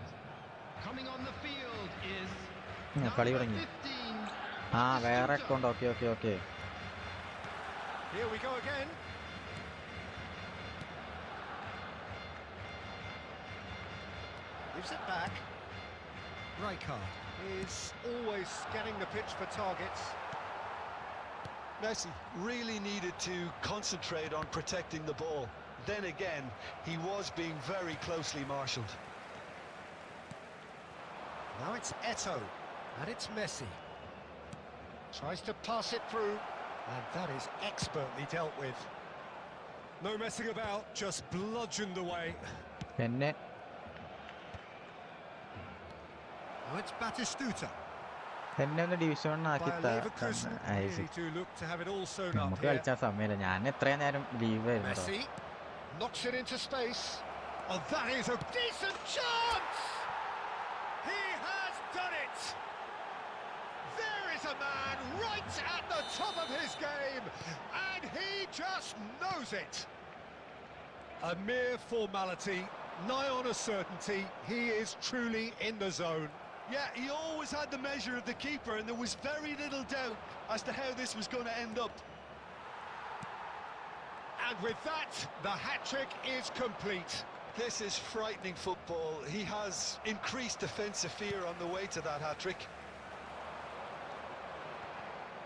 Coming on the field is കളി number തുടങ്ങി. 15. ആ വേറെ account. Okay okay okay. Here we go again. Gives it back. Rijkaard is always scanning the pitch for targets. Messi really needed to concentrate on protecting the ball. Then again, he was being very closely marshalled. Now it's Eto'o, and it's Messi. Tries to pass it through, and that is expertly dealt with. No messing about, just bludgeoned away. എന്നെ Now it's Batistuta. എന്നെ ഒന്ന് division ആക്കി Bayer Leverkusen really do look to have it all sewn up നമുക്ക് here. കളിച്ചാൽ സമയമില്ല. ഞാൻ എത്രയും നേരം ലീവ് ആയിരുന്നു. Messi knocks it into space. Oh, that is a decent chance! He has done it! There is a man right at the top of his game, and he just knows it. A mere formality, nigh on a certainty, he is truly in the zone. Yeah, he always had the measure of the keeper, and there was very little doubt as to how this was going to end up. And with that, the hat-trick is complete. This is frightening football. He has increased defensive fear on the way to that hat-trick.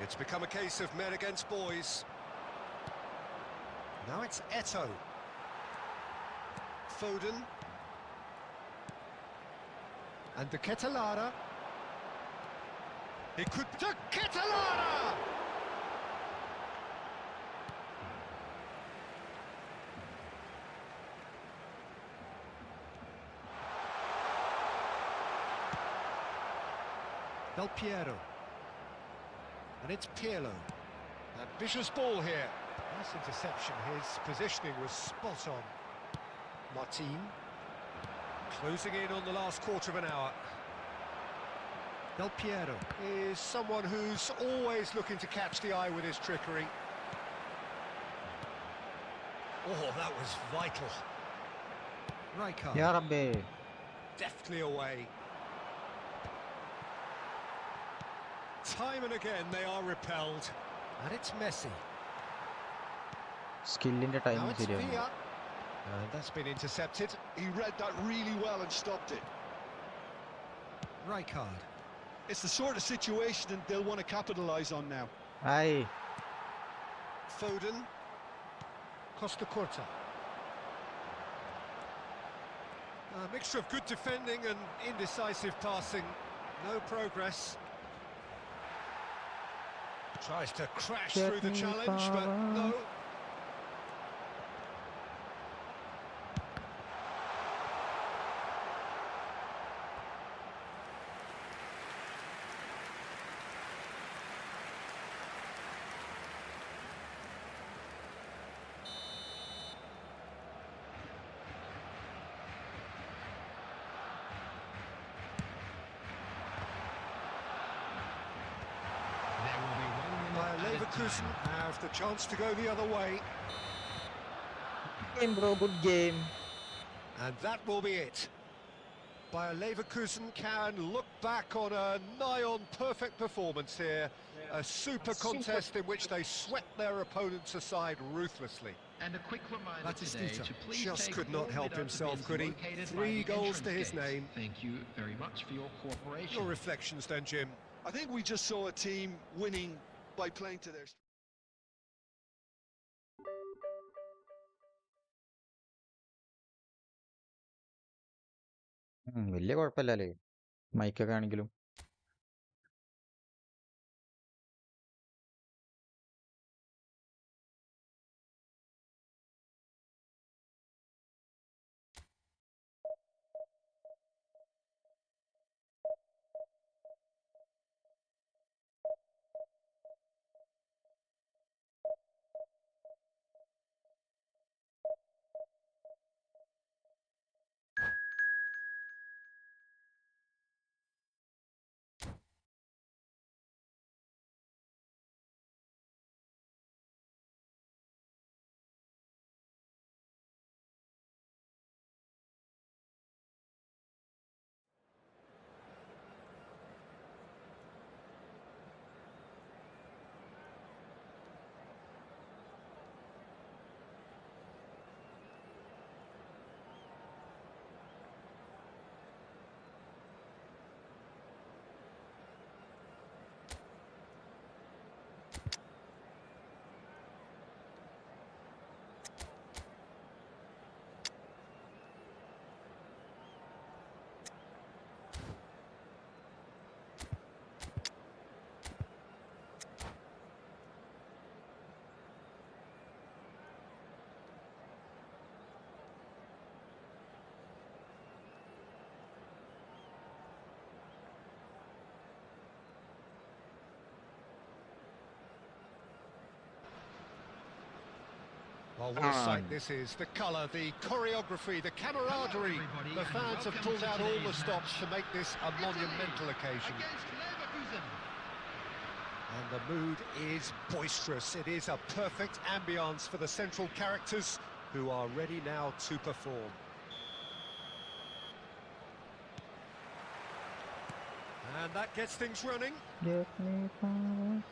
It's become a case of men against boys. Now it's Eto'o. Foden. And De Ketelaere. It could... De Ketelaere! Del Piero. And it's Pirlo. Ambitious ball here. Nice interception. His positioning was spot on. Martin. Closing in on the last quarter of an hour. Del Piero is someone who's always looking to catch the eye with his trickery. Oh, that was vital. Right card. യാ റബ്ബേ. Deftly away. Time and again they are repelled. And it's Messi. സ്കില്ലിന്റെ Now time it's ശരിയാകും. Villa. And that's been intercepted. He read that really well and stopped it. Right card. It's the sort of situation that they'll want to capitalise on now. ആയി. Foden. Costa Curta. A mixture of good defending and indecisive passing. No progress. Tries to crash through the challenge, but no. Leverkusen have the chance to go the other way. Game bro, good game. And that will be it. Bayer Leverkusen can look back on a nigh-on perfect performance here. A super contest in which they swept their opponents aside ruthlessly. And a quick reminder Batistita today to please just take could not all help without himself, the could he? bins located 3 by the goals to entrance his gates. name. Thank you very much for your cooperation. Your reflections then, Jim? I think we just saw a team winning by playing to their strengths. വലിയ കുഴപ്പമില്ലല്ലേ മൈക്കൊക്കെ ആണെങ്കിലും. Well, what a sight this is. The colour, the choreography, the camaraderie. The fans have pulled out all the stops to make this a monumental occasion. And the mood is boisterous. It is a perfect ambience for the central characters who are ready now to perform. And that gets things running.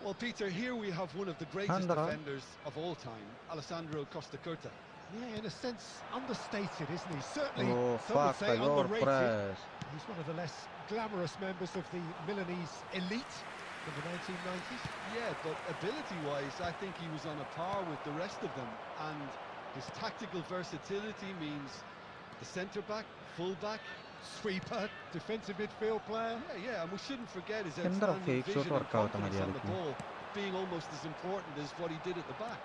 Well, Peter, here we have one of the greatest defenders of all time, Alessandro Costa Curta. Yeah, in a sense, understated, isn't he? Certainly, Oh, some would fuck, say I got underrated. press. He's one of the less glamorous members of the Milanese elite in the 1990s. Yeah, but ability-wise, I think he was on a par with the rest of them. And his tactical versatility means the centre-back, full-back, Sweeper, defensive midfield player. yeah, and we shouldn't forget his Endara outstanding fake shot vision and work out confidence on the മര്യാദയ്ക്ക്. ball being almost as important as what he did at the back.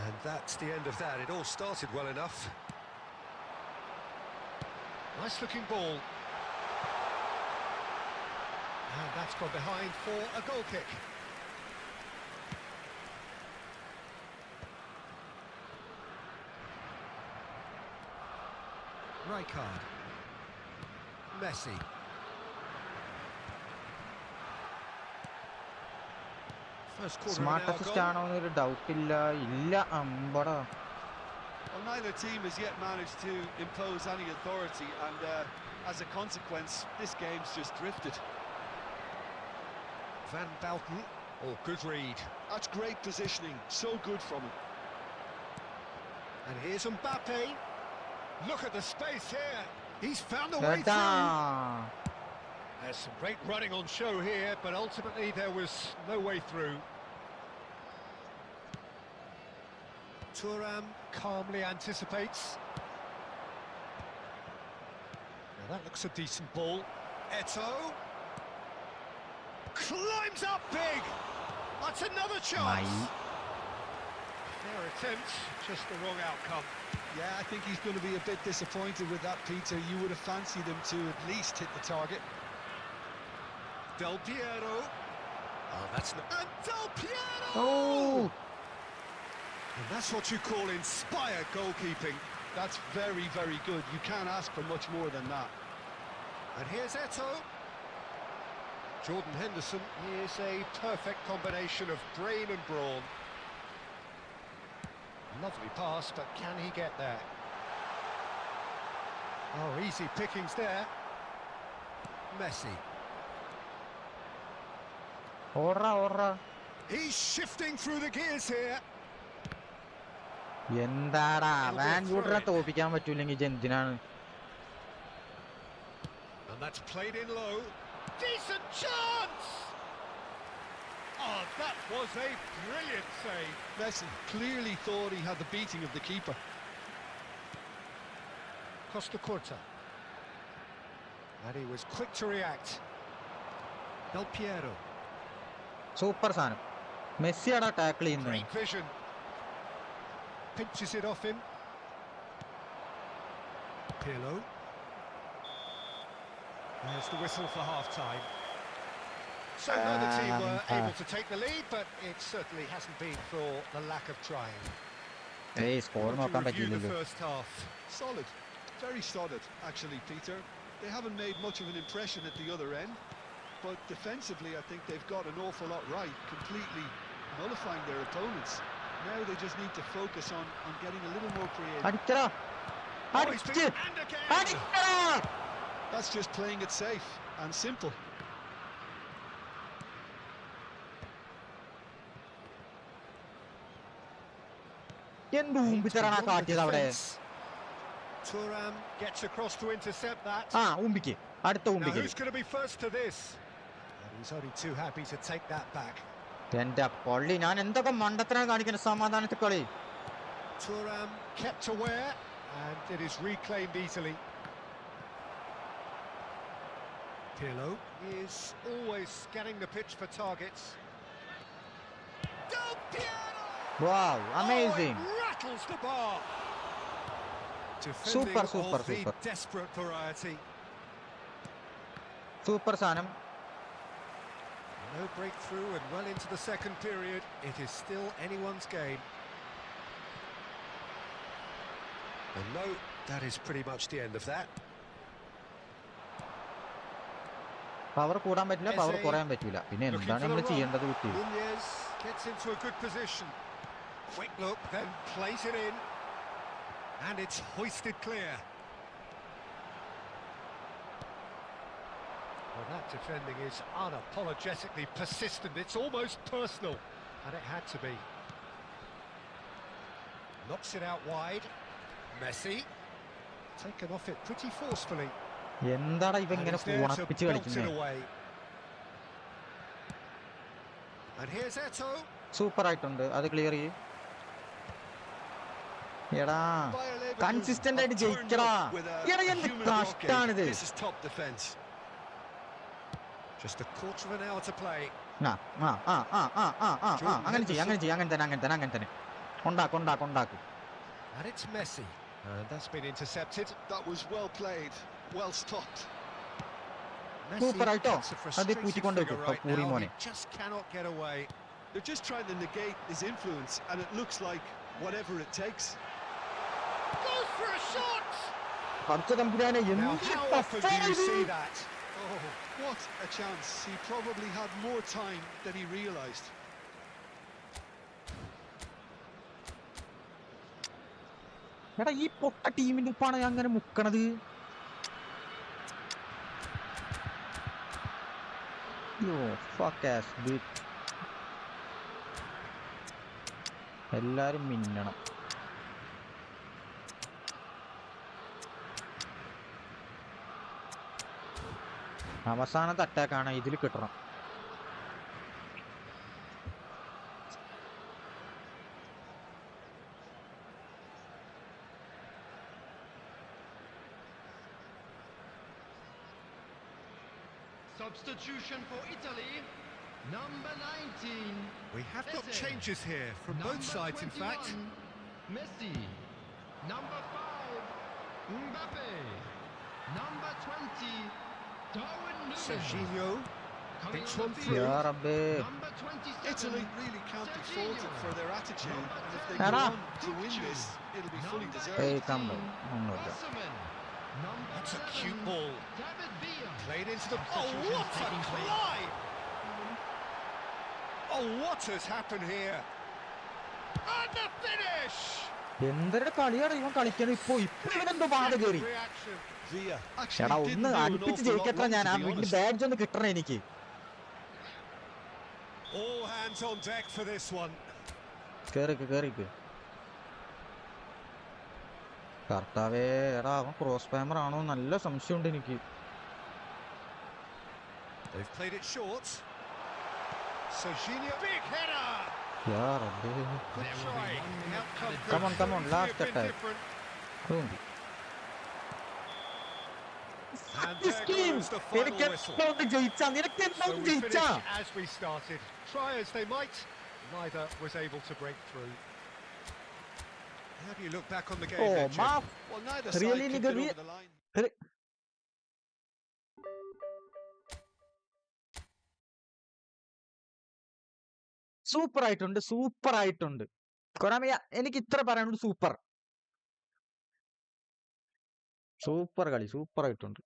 And that's the end of that. It all started well enough. Nice looking ball. And that's gone behind for a goal kick. Right card. Messi. First quarter of an hour smart assist gone. ആണോ എന്നൊരു doubt ഇല്ല. അമ്പടാ. Well, neither team has yet managed to impose any authority, and as a consequence, this game's just drifted. Van Belten. Oh, good read. That's great positioning, so good from him. And here's Mbappe. Look at the space here. He's found a way എടാ through. There's some great running on show here, but ultimately there was no way through. Thuram calmly anticipates. Now that looks a decent ball. Eto'o climbs up big. That's another chance. Mate. Their attempts, just the wrong outcome. Yeah, I think he's going to be a bit disappointed with that, Peter. You would have fancied him to at least hit the target. Del Piero. Oh, that's not... And Del Piero! Oh, And that's what you call inspired goalkeeping. That's very, very good. You can't ask for much more than that. And here's Eto'o. Jordan Henderson is a perfect combination of brain and brawn. Lovely pass, but can he get there? Oh, easy pickings there. Messi. ഓടാ He's shifting through the gears here. എന്താടാ വാൻകൂട്ടറെ തോപ്പിക്കാൻ പറ്റൂലെങ്കിൽ എന്തിനാണ്? And that's played in low. Decent chance! Oh, that was a brilliant save. Messi clearly thought he had the beating of the keeper. Costa Curta. And he was quick to react. Del Piero. Super സാധനം. മെസ്സിയാടാ tackle ചെയ്യുന്നത്. Great vision. Pinches it off him. Pirlo. There's the whistle for half-time. So now the team were able to take the lead, but it certainly hasn't been for the lack of trying. ഏയ് score To നോക്കാൻ review the പറ്റില്ലല്ലോ. first half. Solid, very solid, actually, Peter. They haven't made much of an impression at the other end, but defensively I think they've got an awful lot right, completely nullifying their opponents. Now they just need to focus on getting a little more creative. അടിച്ചടാ Oh, he's അടിച്ച് been and again. അടിച്ചടാ. That's just playing it safe and simple. എന്ത് ഊമ്പിത്തരാണ് കാട്ടിയത് അവിടെ? Thuram gets across to intercept that. ആ ഊമ്പിക്ക്, അടുത്ത Now ഊമ്പിക്ക്. who's going to be first to this? And he's only too happy to take that back. എന്റെ പള്ളി, ഞാൻ എന്തൊക്കെ മണ്ടത്തിനാണ് കാണിക്കുന്നത് സമാധാനത്തിൽ കളി. Thuram kept aware and it is reclaimed easily. Pirlo is always scanning the pitch for targets. Del Piero! Wow, amazing. Oh, it rattles the bar. Defending Super, of super, the super. desperate variety. Super സാധനം. No breakthrough and well into the second period. It is still anyone's game. And no, that is pretty much the end of that. Power കൂടാൻ പറ്റില്ല, power കുറയാൻ പറ്റില്ല. പിന്നെ Looking എന്താണ് for നമ്മൾ the ചെയ്യേണ്ടത് run. കുട്ടി? Nunez gets into a good position. Quick look, then plays it in. And it's hoisted clear. Well, that defending is unapologetically persistent. It's almost personal. And it had to be. Knocks it out wide. Messi. Taken off it pretty forcefully. എന്താടാ ഇവ And ഇങ്ങനെ he's there to ഉണപ്പിച്ച് belt it കളിക്കുന്നത്? away. And here's Eto'o. Super ആയിട്ടുണ്ട്, അത് clear ചെയ്യും. എടാ Bayer Leverkusen consistent ആയിട്ട് have turned ജയിക്കടാ. up with a എടാ എന്ത് human blockade. കഷ്ടാണിത്? This is top defence. Just a quarter of an hour to play. അങ്ങനെ ചെയ്യും, അങ്ങനെ ചെയ്യും, അങ്ങനെ തന്നെ ഉണ്ടാക്കും. And it's Messi. And that's been intercepted. That was well played, well stopped. Messi Super ആയിട്ടോ, gets a അത് frustrated കൂട്ടിക്കൊണ്ട് figure വെക്കും right പൂരി now. മോനെ. He just cannot get away. They're just trying to negate his influence, and it looks like whatever it takes. Goes for a shot! അടുത്ത തമ്പുരാനെ Now, എന്ത് how often do ടഫാണ് you ഇത്? see that? Oh, what a chance. He probably had more time than he realised. എടാ ഈ പൊട്ട ടീമിന്റെ ഉപ്പാണ് ഞാൻ അങ്ങനെ മുക്കണത്. എല്ലാരും മിന്നണം. അവസാനത്തെ അറ്റാക്കാണ് ഇതിൽ കിട്ടണം. Substitution for Italy, number 19. We have got Messi. changes here from both Number sides, in fact. 21, Messi. Number 5, Mbappe. Number 20, Darwin Núñez. Serginho Coming thinks on one the through. field, യാ റബ്ബേ. number 27, Italy really can't be faulted for their attitude, and if they Era. go on to win this, it'll be fully deserved. ഏയ് കണ്ടോ ഒന്നുമില്ല. Osimhen. Number That's a 11, cute ball. David Villa. Played into the... Oh, what a collide! Oh, what has happened here? And the finish! എന്തൊരു കളിയാണ് ഇവൻ കളിക്കുന്നത്. ഇപ്പൊ ഇവനെന്തോ പാത കയറി. Reaction. Villa എടാ actually ഒന്ന് didn't do an അടുപ്പിച്ച് awful lot ജയിക്കട്ടെ. wrong, ഞാൻ ആ to be honest. ബാഡ്ജ് ഒന്ന് കിട്ടണേ എനിക്ക്. All hands on deck for this one. കേറിക്ക്. കർത്താവേ, എടാ അവൻ ക്രോസ് ഫാമർ ആണോ നല്ല സംശയമുണ്ട് എനിക്ക്. They've played it short. Serginho, big header! യാ റബ്ബേ. Good try. The outcome Come on, could last easily have been attack. different. ഉണ്ട്. And there goes the final എനിക്ക് whistle. എന്തോന്ന് ജയിച്ചാ, നിനക്ക് So എന്തോന്ന് we ജയിച്ചാ. finish as we started. Try as they might, neither was able to break through. How do you look back on the game, ഓ then, Jim? മാ Well, neither Really, side could nigga, get re- over the line. Super ആയിട്ടുണ്ട്. Konami എനിക്ക് ഇത്ര പറയാനുണ്ട്. Super കളി, super ആയിട്ടുണ്ട്.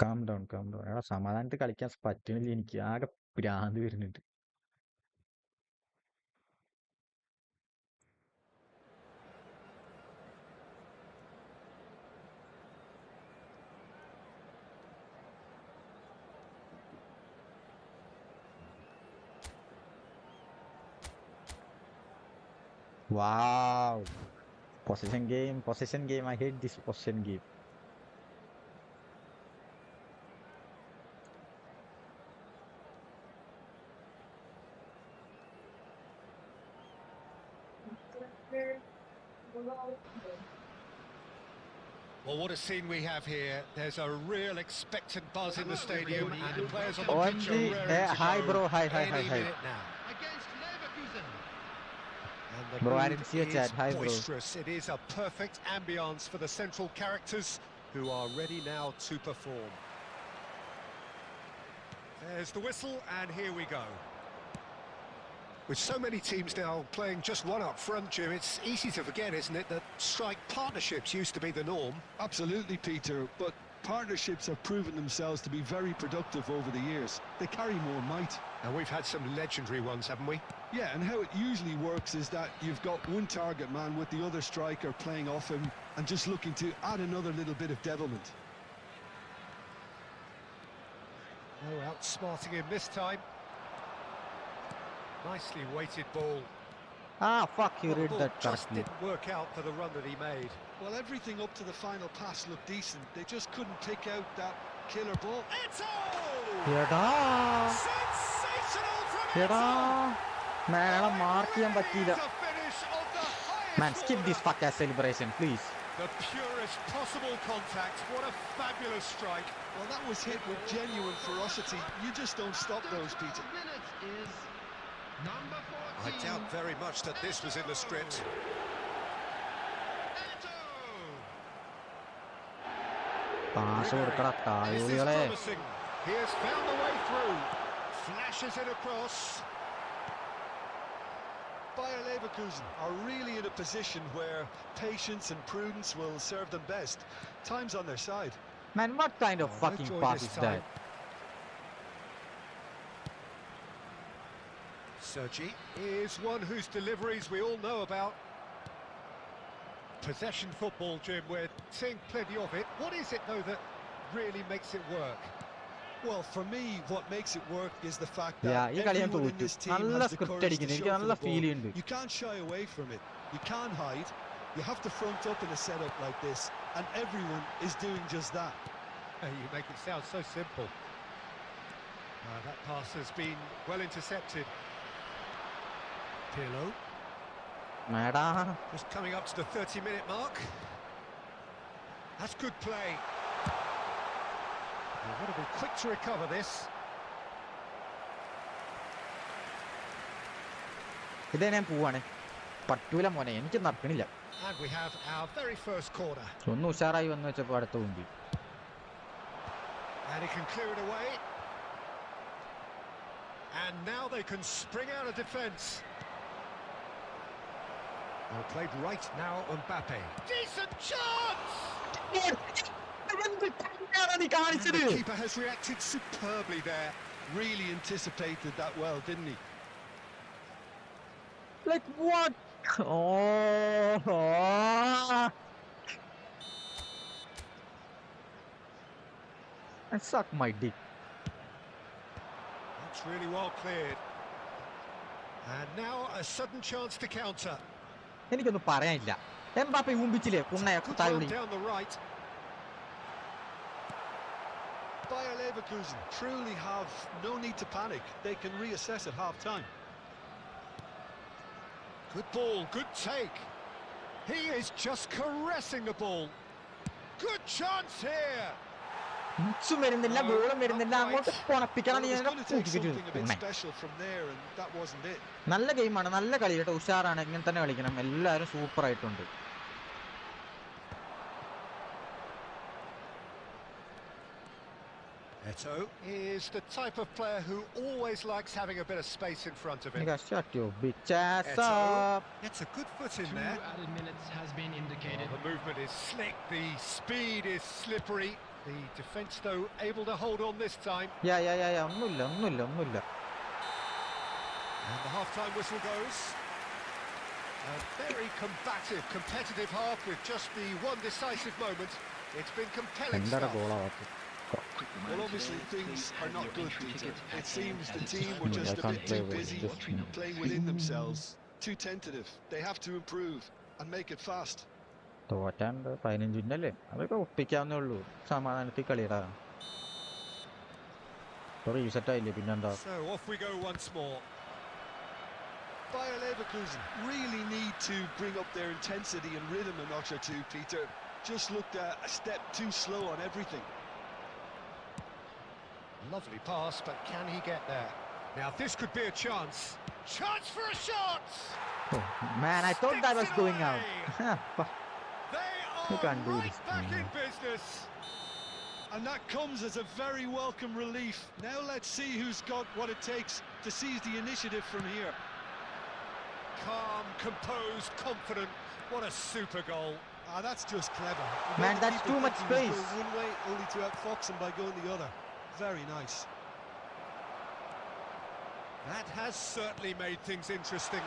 Calm down. എടാ സമാധാനത്തിൽ കളിക്കാൻ പറ്റണില്ല എനിക്ക്. ആകെ ഭ്രാന്ത് വരുന്നുണ്ട്. Wow. Possession game. I hate this possession game. Well, what a scene we have here. There's a real expectant buzz in the stadium, and the players on the pitch are OMG. raring to Hi go bro. Hi. any minute now. Against Leverkusen. And the Bro, I mood didn't see your is chat. Hi, bro. boisterous. It is a perfect ambience for the central characters who are ready now to perform. There's the whistle, and here we go. With so many teams now playing just one up front, Jim, it's easy to forget, isn't it, that strike partnerships used to be the norm. Absolutely, Peter, but partnerships have proven themselves to be very productive over the years. They carry more might. And we've had some legendary ones, haven't we? Yeah, and how it usually works is that you've got one target man with the other striker playing off him and just looking to add another little bit of devilment. Oh, outsmarting him this time. Nicely weighted ball. Fuck, you Well, the read ball that just correctly. didn't work out for the run that he made. Well, everything up to the final pass looked decent. They just couldn't pick out that killer ball. Eto! എടാ Sensational from എടാ Eto! മേളം mark ചെയ്യാൻ പറ്റിയില്ല. To finish on the Man, highest skip this order. fuck ass celebration, please. The purest possible contact. What a fabulous strike. Well, that was hit with genuine ferocity. You just don't stop those, Peter. Minutes is number 14. I doubt very much that this was in the script. Eto. Pass കൊടുക്കടാ This is തായോളികളെ. promising. He has found the way through. Flashes it across. Bayer Leverkusen are really in a position where patience and prudence will serve them best. Time's on their side. Man, what kind of Oh, no fucking joy pass this is that? Sergi is one whose deliveries we all know about. Possession football, Jim, we're seeing plenty of it. What is it, though, that really makes it work? Well, for me, what makes it work is the fact Yeah, that ഈ കളി ഞാൻ everyone in തോറ്റു. this team നല്ല has the script courage to അടിക്കുന്നു. എനിക്ക് show for നല്ല the feel ball. ചെയ്യുന്നുണ്ട്. You can't shy away from it. You can't hide. You have to front up in a setup like this, and everyone is doing just that. You make it sound so simple. That pass has been well intercepted. Pirlo മേടാ just coming up to the 30-minute mark. That's good play. They've got to be quick to recover this. ഇതേ ഞാൻ പോവാണ്. പറ്റൂല മോനെ, എനിക്ക് നടക്കണില്ല. And we have our very first corner. ഒന്ന് ഉഷാറായി വന്നു വെച്ചപ്പോ അടുത്ത മുമ്പിൽ. And he can clear it away. And now they can spring out of defence. Well played right now, Mbappe. Decent chance! നീ കാണിച്ചത്. The keeper has reacted superbly there. Really anticipated that well, didn't he? Like what? Oh. I suck my dick. That's really well cleared. And now a sudden chance to counter. എനിക്കൊന്നും പറയാനില്ല. Mbappe ഊമ്പിച്ചില്ലേ കുണ്ണയ Good തായോളി. run down the right. Bayer Leverkusen truly have no need to panic. They can reassess at half-time. Good ball, good take. He is just caressing the ball. Good chance here. മിക്സും വരുന്നില്ല, ഗോളും വരുന്നില്ല, അങ്ങോട്ട് പൊണപ്പിക്കണം. Well, it was going to take something a bit special from there, and that wasn't it. നല്ല ഗെയിമാണ്, നല്ല കളി കേട്ടോ, ഉഷാറാണ്. ഇങ്ങനെ തന്നെ കളിക്കണം. എല്ലാവരും സൂപ്പർ ആയിട്ടുണ്ട്. Eto'o is the type of player who always likes having a bit of space in front of him. Nigga, shut your bitch ass Eto'o up. gets a good foot in 2 there. added minutes has been indicated. The movement is slick, the speed is slippery. The defence, though, able to hold on this time. Yeah. ഒന്നുമില്ല. And the half-time whistle goes. A very combative, competitive half with just the one decisive moment. It's been compelling എന്താടാ stuff. ഗോളാവാത്ത? Well, obviously things are not good, Peter. It seems the team were just a bit too busy playing within themselves. Too tentative. They have to improve and make it fast. തോറ്റാണ്ട് 15 മിനിറ്റല്ലേ, അതൊക്കെ ഒപ്പിക്കാവുന്നേ ഉള്ളൂ. സമാധാനത്തിൽ കളിയടാ. Reset ആയില്ലേ, പിന്നെന്താ? So off we go once more. Bayer Leverkusen really need to bring up their intensity and rhythm a notch or two, Peter. Just looked a step too slow on everything. Lovely pass, but can he get there? Now this could be a chance. Chance for a shot! Oh, man, I thought that was Sticks it going out. away. They You are can't do right this, back man. in business. And that comes as a very welcome relief. Now let's see who's got what it takes to seize the initiative from here. Calm, composed, confident. What a super goal. That's just clever. Man, that's too much space. Going one way, only to outfox him by going the other. Very nice. That has certainly made things interesting.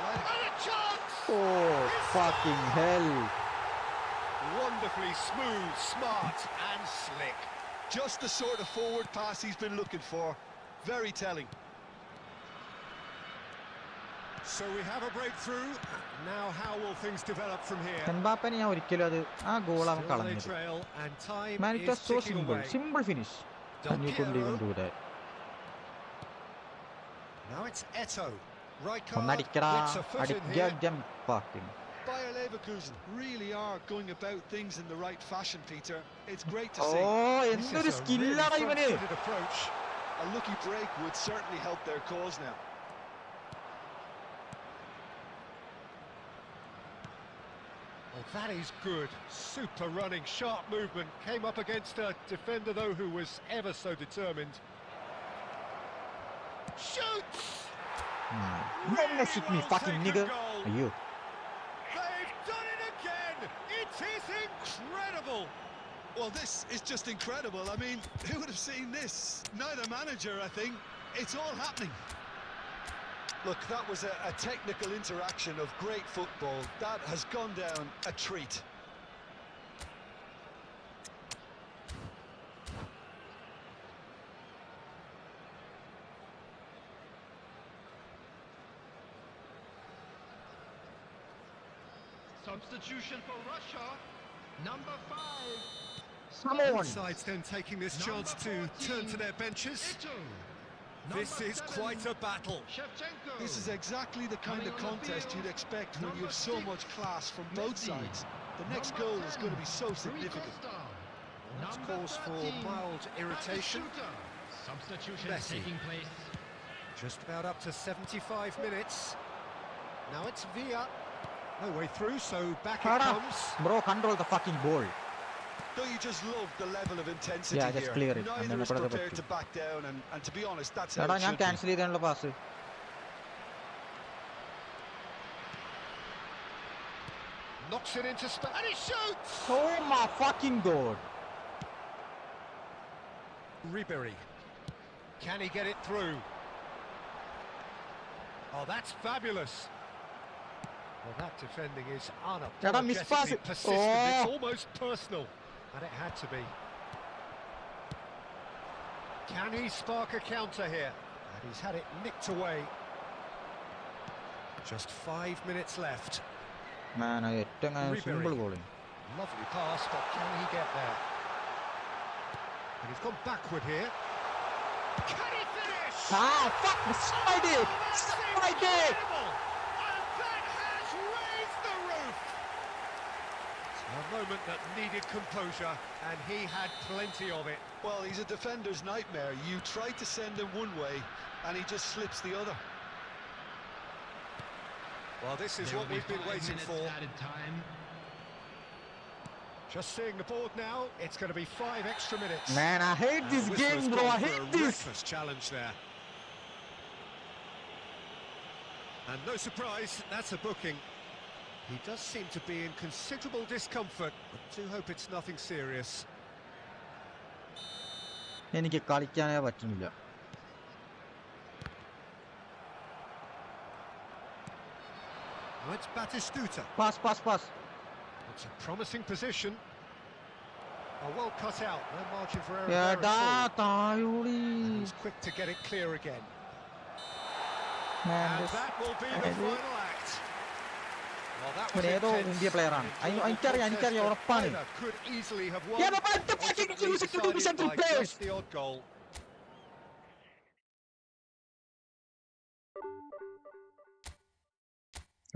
And a chance! Oh, fucking hell. Wonderfully smooth, smart and slick. Just the sort of forward pass he's been looking for. Very telling. So we have a breakthrough. Now how will things develop from here? എംബാപ്പനെ ഞാൻ ഒരിക്കലും അത് ആ goal അവൻ Still they കളഞ്ഞത്. trail and time Man, it is was so ticking away. simple finish. And you couldn't even do that. Now it's Eto'o. Right card ഒന്നടിക്കടാ, gets a foot in here. അടിക്കാം fucking. Bayer Leverkusen really are going about things in the right fashion, Peter. It's great to see. Oh, This എന്തൊരു is a really സ്കില്ലാണ് ഇവന്. front-footed approach. A lucky break would certainly help their cause now. Oh, that is good. Super running, sharp movement. Came up against a defender, though, who was ever so determined. Shoots! Don't mess with me, fucking nigga. You. They've done it again! It is incredible! Well, this is just incredible. I mean, who would have seen this? Neither manager, I think. It's all happening. Look, that was a technical interaction of great football. That has gone down a treat. Substitution for Russia, number 5. Come on. Both sides then taking this chance to turn to their benches. This is quite a battle. Shevchenko. This is exactly the kind of contest you'd expect when you have so much class from both sides. The next goal is going to be so significant. That's cause for mild irritation. Substitution Messi. taking place. Just about up to 75 minutes. Now it's Villa. No way through, so back it comes. Bro, control the fucking ball. Don't you just love the level of intensity Yeah, just here? clear it. Neither is And then prepared to back down, and to be honest, that's how എടാ it ഞാൻ should be. Cancel ചെയ്താണല്ലോ pass. Knocks it into space, and he shoots! Oh my fucking god. Ribery. Can he get it through? Oh, that's fabulous. Well, that defending is miss pass unapologetically it. persistent. It's Oh. almost personal, and it had to be. Can he spark a counter here? And he's had it nicked away. Just 5 minutes left. Man, ഏറ്റവും Ribery. Simple bowling. Lovely pass, but can he get there? And he's gone backward here. Can he finish? Fuck, slide it. Slide it. Incredible! And that has raised the roof! A moment that needed composure, and he had plenty of it. Well, he's a defender's nightmare. You try to send him one way, and he just slips the other. Well, this is what we've been waiting for. Just seeing the board now, it's going to be 5 extra minutes. Man, I hate this The whistle game, has bro. gone I for hate a this. reckless challenge there. And no surprise, that's a booking. He does seem to be in considerable discomfort, but do hope it's nothing serious. എനിക്ക് കളിക്കാനേ പറ്റുന്നില്ല. Now it's Batistuta. Pass, pass, pass. It's a promising position. Oh, well cut out. No margin for error there എടാ at all. തായോളി. And he's quick to get it clear again. Man, And this- that will be the final act. Well, that was ഏതോ intense. India player ആണ്. An എനിക്കറിയാം, contest ഉറപ്പാണ്. that either could easily have won. Yeah, but the fucking Ultimately use it to do decided central by players. just the odd goal.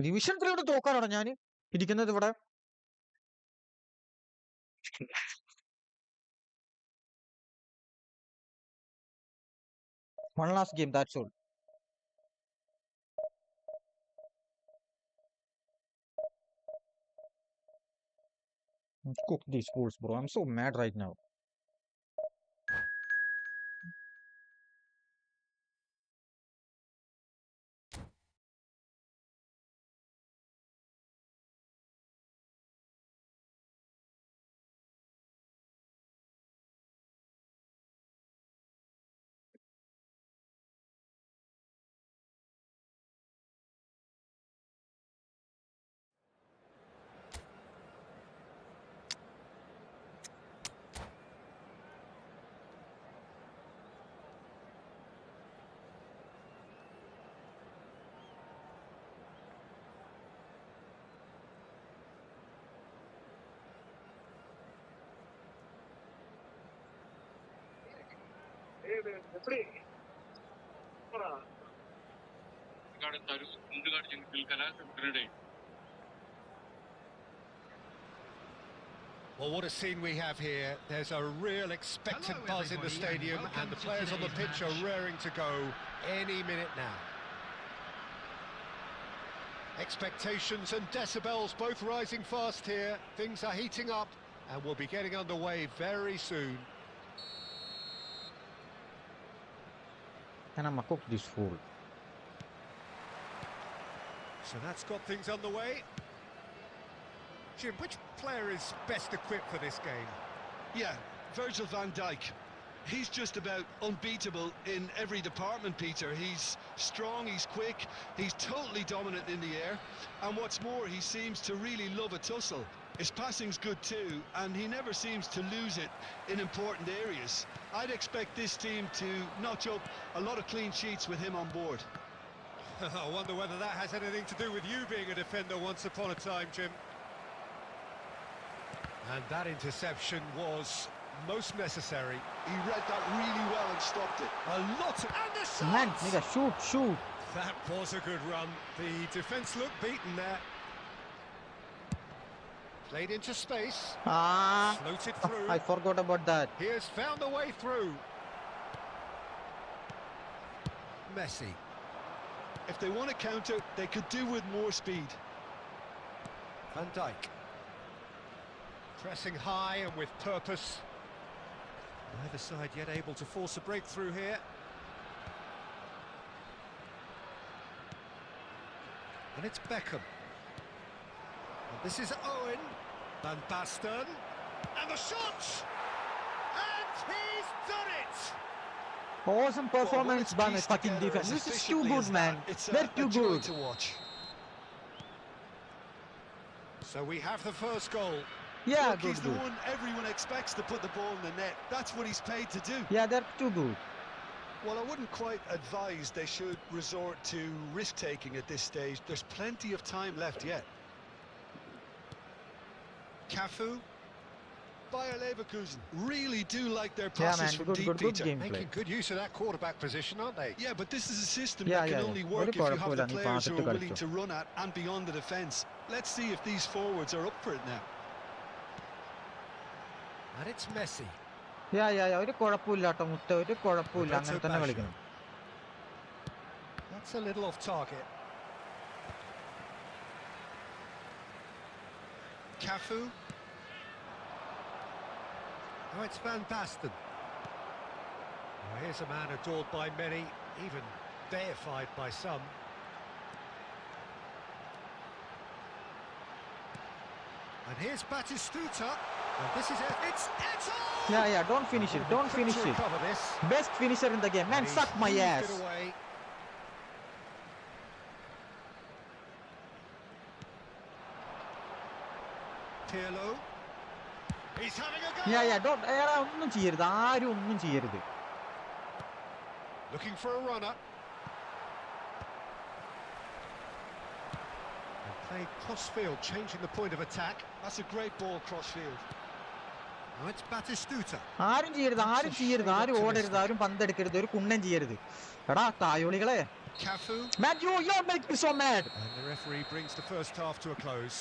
Division 3 യോട് തോക്കാനാണോ ഞാൻ ഇരിക്കുന്നത് ഇവിടെ? One last game, that's all. Let's cook these fools, bro. I'm so mad right now. Well, what a scene we have here. There's a real expectant Hello, buzz in the everybody, and stadium, and welcome the to players on the today's pitch match. are raring to go any minute now. Expectations and decibels both rising fast here. Things are heating up, and we'll be getting underway very soon. And I'm gonna cook this fool. So that's got things underway. Jim, which player is best equipped for this game? Yeah, Virgil van Dijk. He's just about unbeatable in every department, Peter. He's strong, he's quick, he's totally dominant in the air, and what's more, he seems to really love a tussle. His passing's good too, and he never seems to lose it in important areas. I'd expect this team to notch up a lot of clean sheets with him on board. I wonder whether that has anything to do with you being a defender once upon a time, Jim. And that interception was most necessary. He read that really well and stopped it. A lot of... And the shot! Man, nigga, shoot. That was a good run. The defence looked beaten there. Played into space. Floated through. I forgot about that. He has found a way through. Messi. If they want to counter, they could do with more speed. Van Dijk. Pressing high and with purpose. Neither side yet able to force a breakthrough here. And it's Beckham. And this is Owen. Van Basten. And the shot! And he's done it! Awesome performance by my fucking defense. This is too good, man. They're too good. To watch. So we have the first goal. Yeah, Look, he's good. the one everyone expects to put the ball in the net. That's what he's paid to do. Yeah, they're too good. Well, I wouldn't quite advise they should resort to risk-taking at this stage. There's plenty of time left yet. Cafu. Bayer Leverkusen really do like their Yeah, passes man, from deep, good Peter. gameplay. Making good use of that quarterback position, aren't they? Yeah, but this is a system Yeah, that can yeah, only yeah. work if you have the കുഴപ്പമില്ല, നീ players who പാത്തിട്ട് are willing കളിച്ചോ. to run at and beyond the defence. Let's see if these forwards are up for it now. And it's Messi. Yeah, ഒരു കുഴപ്പമില്ല കേട്ടോ മുത്ത, ഒരു കുഴപ്പമില്ല, അങ്ങനെ തന്നെ കളിക്കണം. That's a little off target. Cafu. Oh, it's Van Basten. Oh, here's a man adored by many, even deified by some. And here's Batistuta. And this is it. It's Eto'o! Yeah, don't finish it, don't finish it. Cover this. Best finisher in the game, man, And suck he's my moved ass. it away. Pirlo. He's having a go. Yeah, don't, ഒന്നും ചെയ്യരുത്, ആരും ഒന്നും ചെയ്യരുത്. Looking for a runner. And played cross-field, changing the point of attack. That's a great ball cross-field. Now it's Batistuta. ആരും ചെയ്യരുത്, ആരും ഓടരുത്, ആരും പന്തെടുക്കരുത്, ഒരു കുണ്ണൻ ചെയ്യരുത്. എടാ തായോളികളെ. Cafu. Man, you're making me so mad. And the referee brings the first half to a close.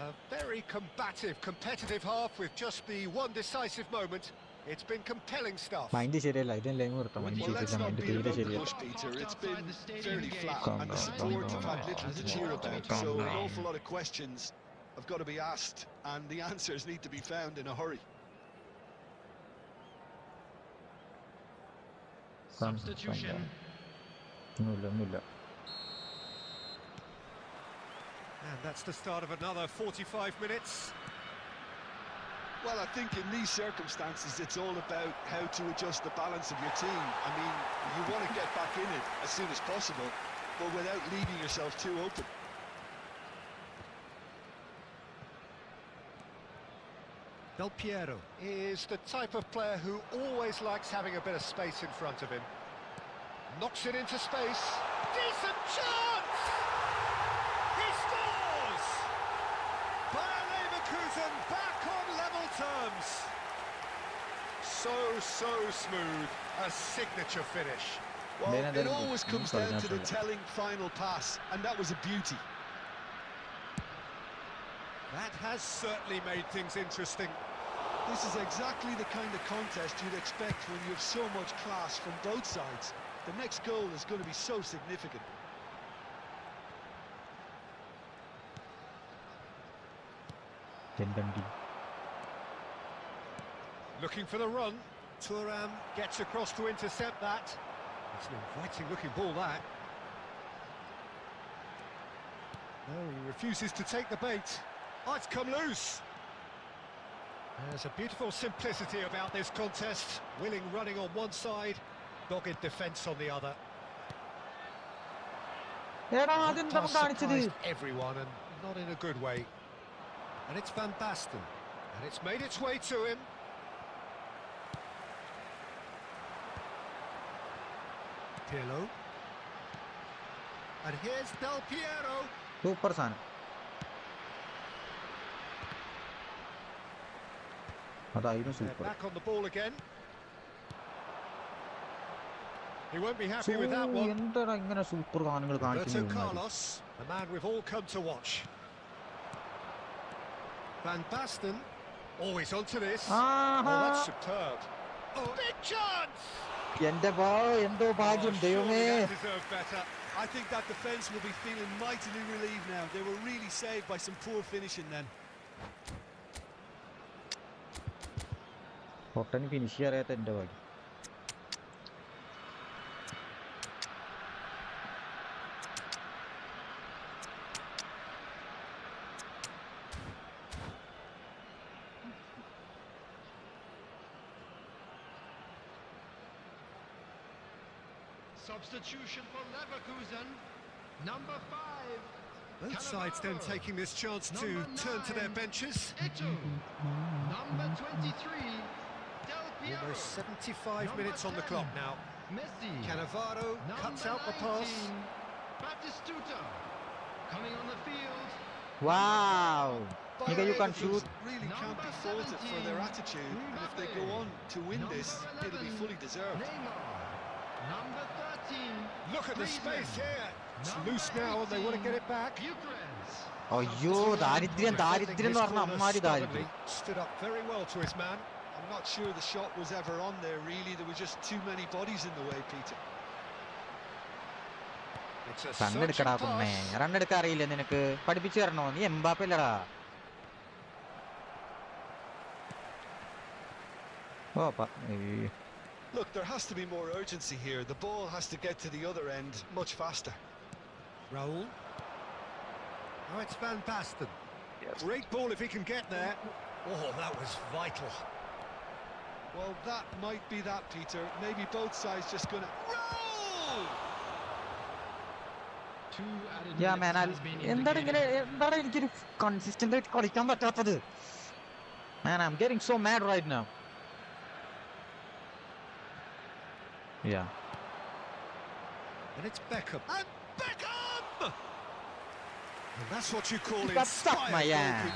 A very combative, competitive half with just the one decisive moment. It's been compelling stuff. Mind ശരിയല്ല, ഇതിന് line കൊടുത്ത mind Well, let's ചെയ്യിപ്പിച്ച not mind be തീരെ about the ശരിയല്ല. push, Peter. It's been fairly flat, Calm and the down, support calm have had down, little to calm cheer down, about. calm So an down. awful lot of questions have got to be asked, and the answers need to be found in a hurry. Substitution. ഒന്നുമില്ല. And that's the start of another 45 minutes. Well, I think in these circumstances, it's all about how to adjust the balance of your team. I mean, you want to get back in it as soon as possible, but without leaving yourself too open. Del Piero. Is the type of player who always likes having a bit of space in front of him. Knocks it into space. Decent chance! He scores! Bayer Leverkusen back on level terms. So smooth. A signature finish. Well, Then it always comes down to the Sorry. telling final pass, and that was a beauty. That has certainly made things interesting. This is exactly the kind of contest you'd expect when you have so much class from both sides. The next goal is going to be so significant. ചെന്തണ്ടി. Looking for the run. Thuram gets across to intercept that. It's an inviting looking ball, that. No, he refuses to take the bait. Oh, it's come loose. There's a beautiful simplicity about this contest. Willing running on one side, dogged defence on the other. എടാ That അതെന്താ pass കാണിച്ചത്? surprised everyone, and not in a good way. And it's Van Basten, and it's made its way to him. Pirlo. And here's Del Piero. Super സാധനം. അതായിരുന്നു They're super. back on the ball again. He won't be happy with that one. എന്താടാ ഇങ്ങനെ super സാധനങ്ങൾ Roberto കാണിക്കുന്നത്? Carlos, the man we've all come to watch. Van Basten, always onto this. Oh, that's superb. Oh, big chance! എന്റെ എന്തോ ഭാഗ്യം Oh, ദൈവമേ. surely that deserved better. I think that defence will be feeling mightily relieved now. They were really saved by some poor finishing then. പൊട്ടന് finish ചെയ്യാത്ത എന്റെ ഭാഗ്യം. Substitution for Leverkusen. Number 5. Both sides then taking this chance to turn to their benches. IQOO. Number 23. Del Piero. Almost 75 minutes on the clock now. Messi. Cannavaro cuts out the pass. Batistuta. Coming on the field. Wow. Bayern Nigga, you can Leverkusen shoot. really can't be Number faulted for their 17, attitude, and if they go on to win this, it'll be fully deserved. Neymar. Number 13. Look at the Griezmann. space here. It's Number loose now and they want to get it back. Bucharest. അയ്യോ ദാരിദ്ര്യം ദാരിദ്ര്യം എന്ന് പറഞ്ഞ അമ്മാരി ദാരിദ്ര്യം. Stood up very well to his man. I'm not sure the shot was ever on there, really. There were just too many bodies in the way, Peter. It's a റണ്ണെടുക്കടാ searching കുമ്മേ. pass. റണ്ണെടുക്കാൻ അറിയില്ല നിനക്ക്? പഠിപ്പിച്ചു തരണോ? നീ എംബാപ്പല്ലടാ. Look, there has to be more urgency here. The ball has to get to the other end much faster. Raul. Oh, it's Van Basten. Great ball if he can get there. Oh, that was vital. Well, that might be that, Peter. Maybe both sides just gonna roll. Yeah, man, എന്താണ് എനിക്കൊരു consistent ആയിട്ട് കളിക്കാൻ പറ്റാത്തത്? Man, I'm getting so mad right now. Yeah. And it's Beckham. And Beckham! And that's what you call Got stuck, my inspired ass. goalkeeping.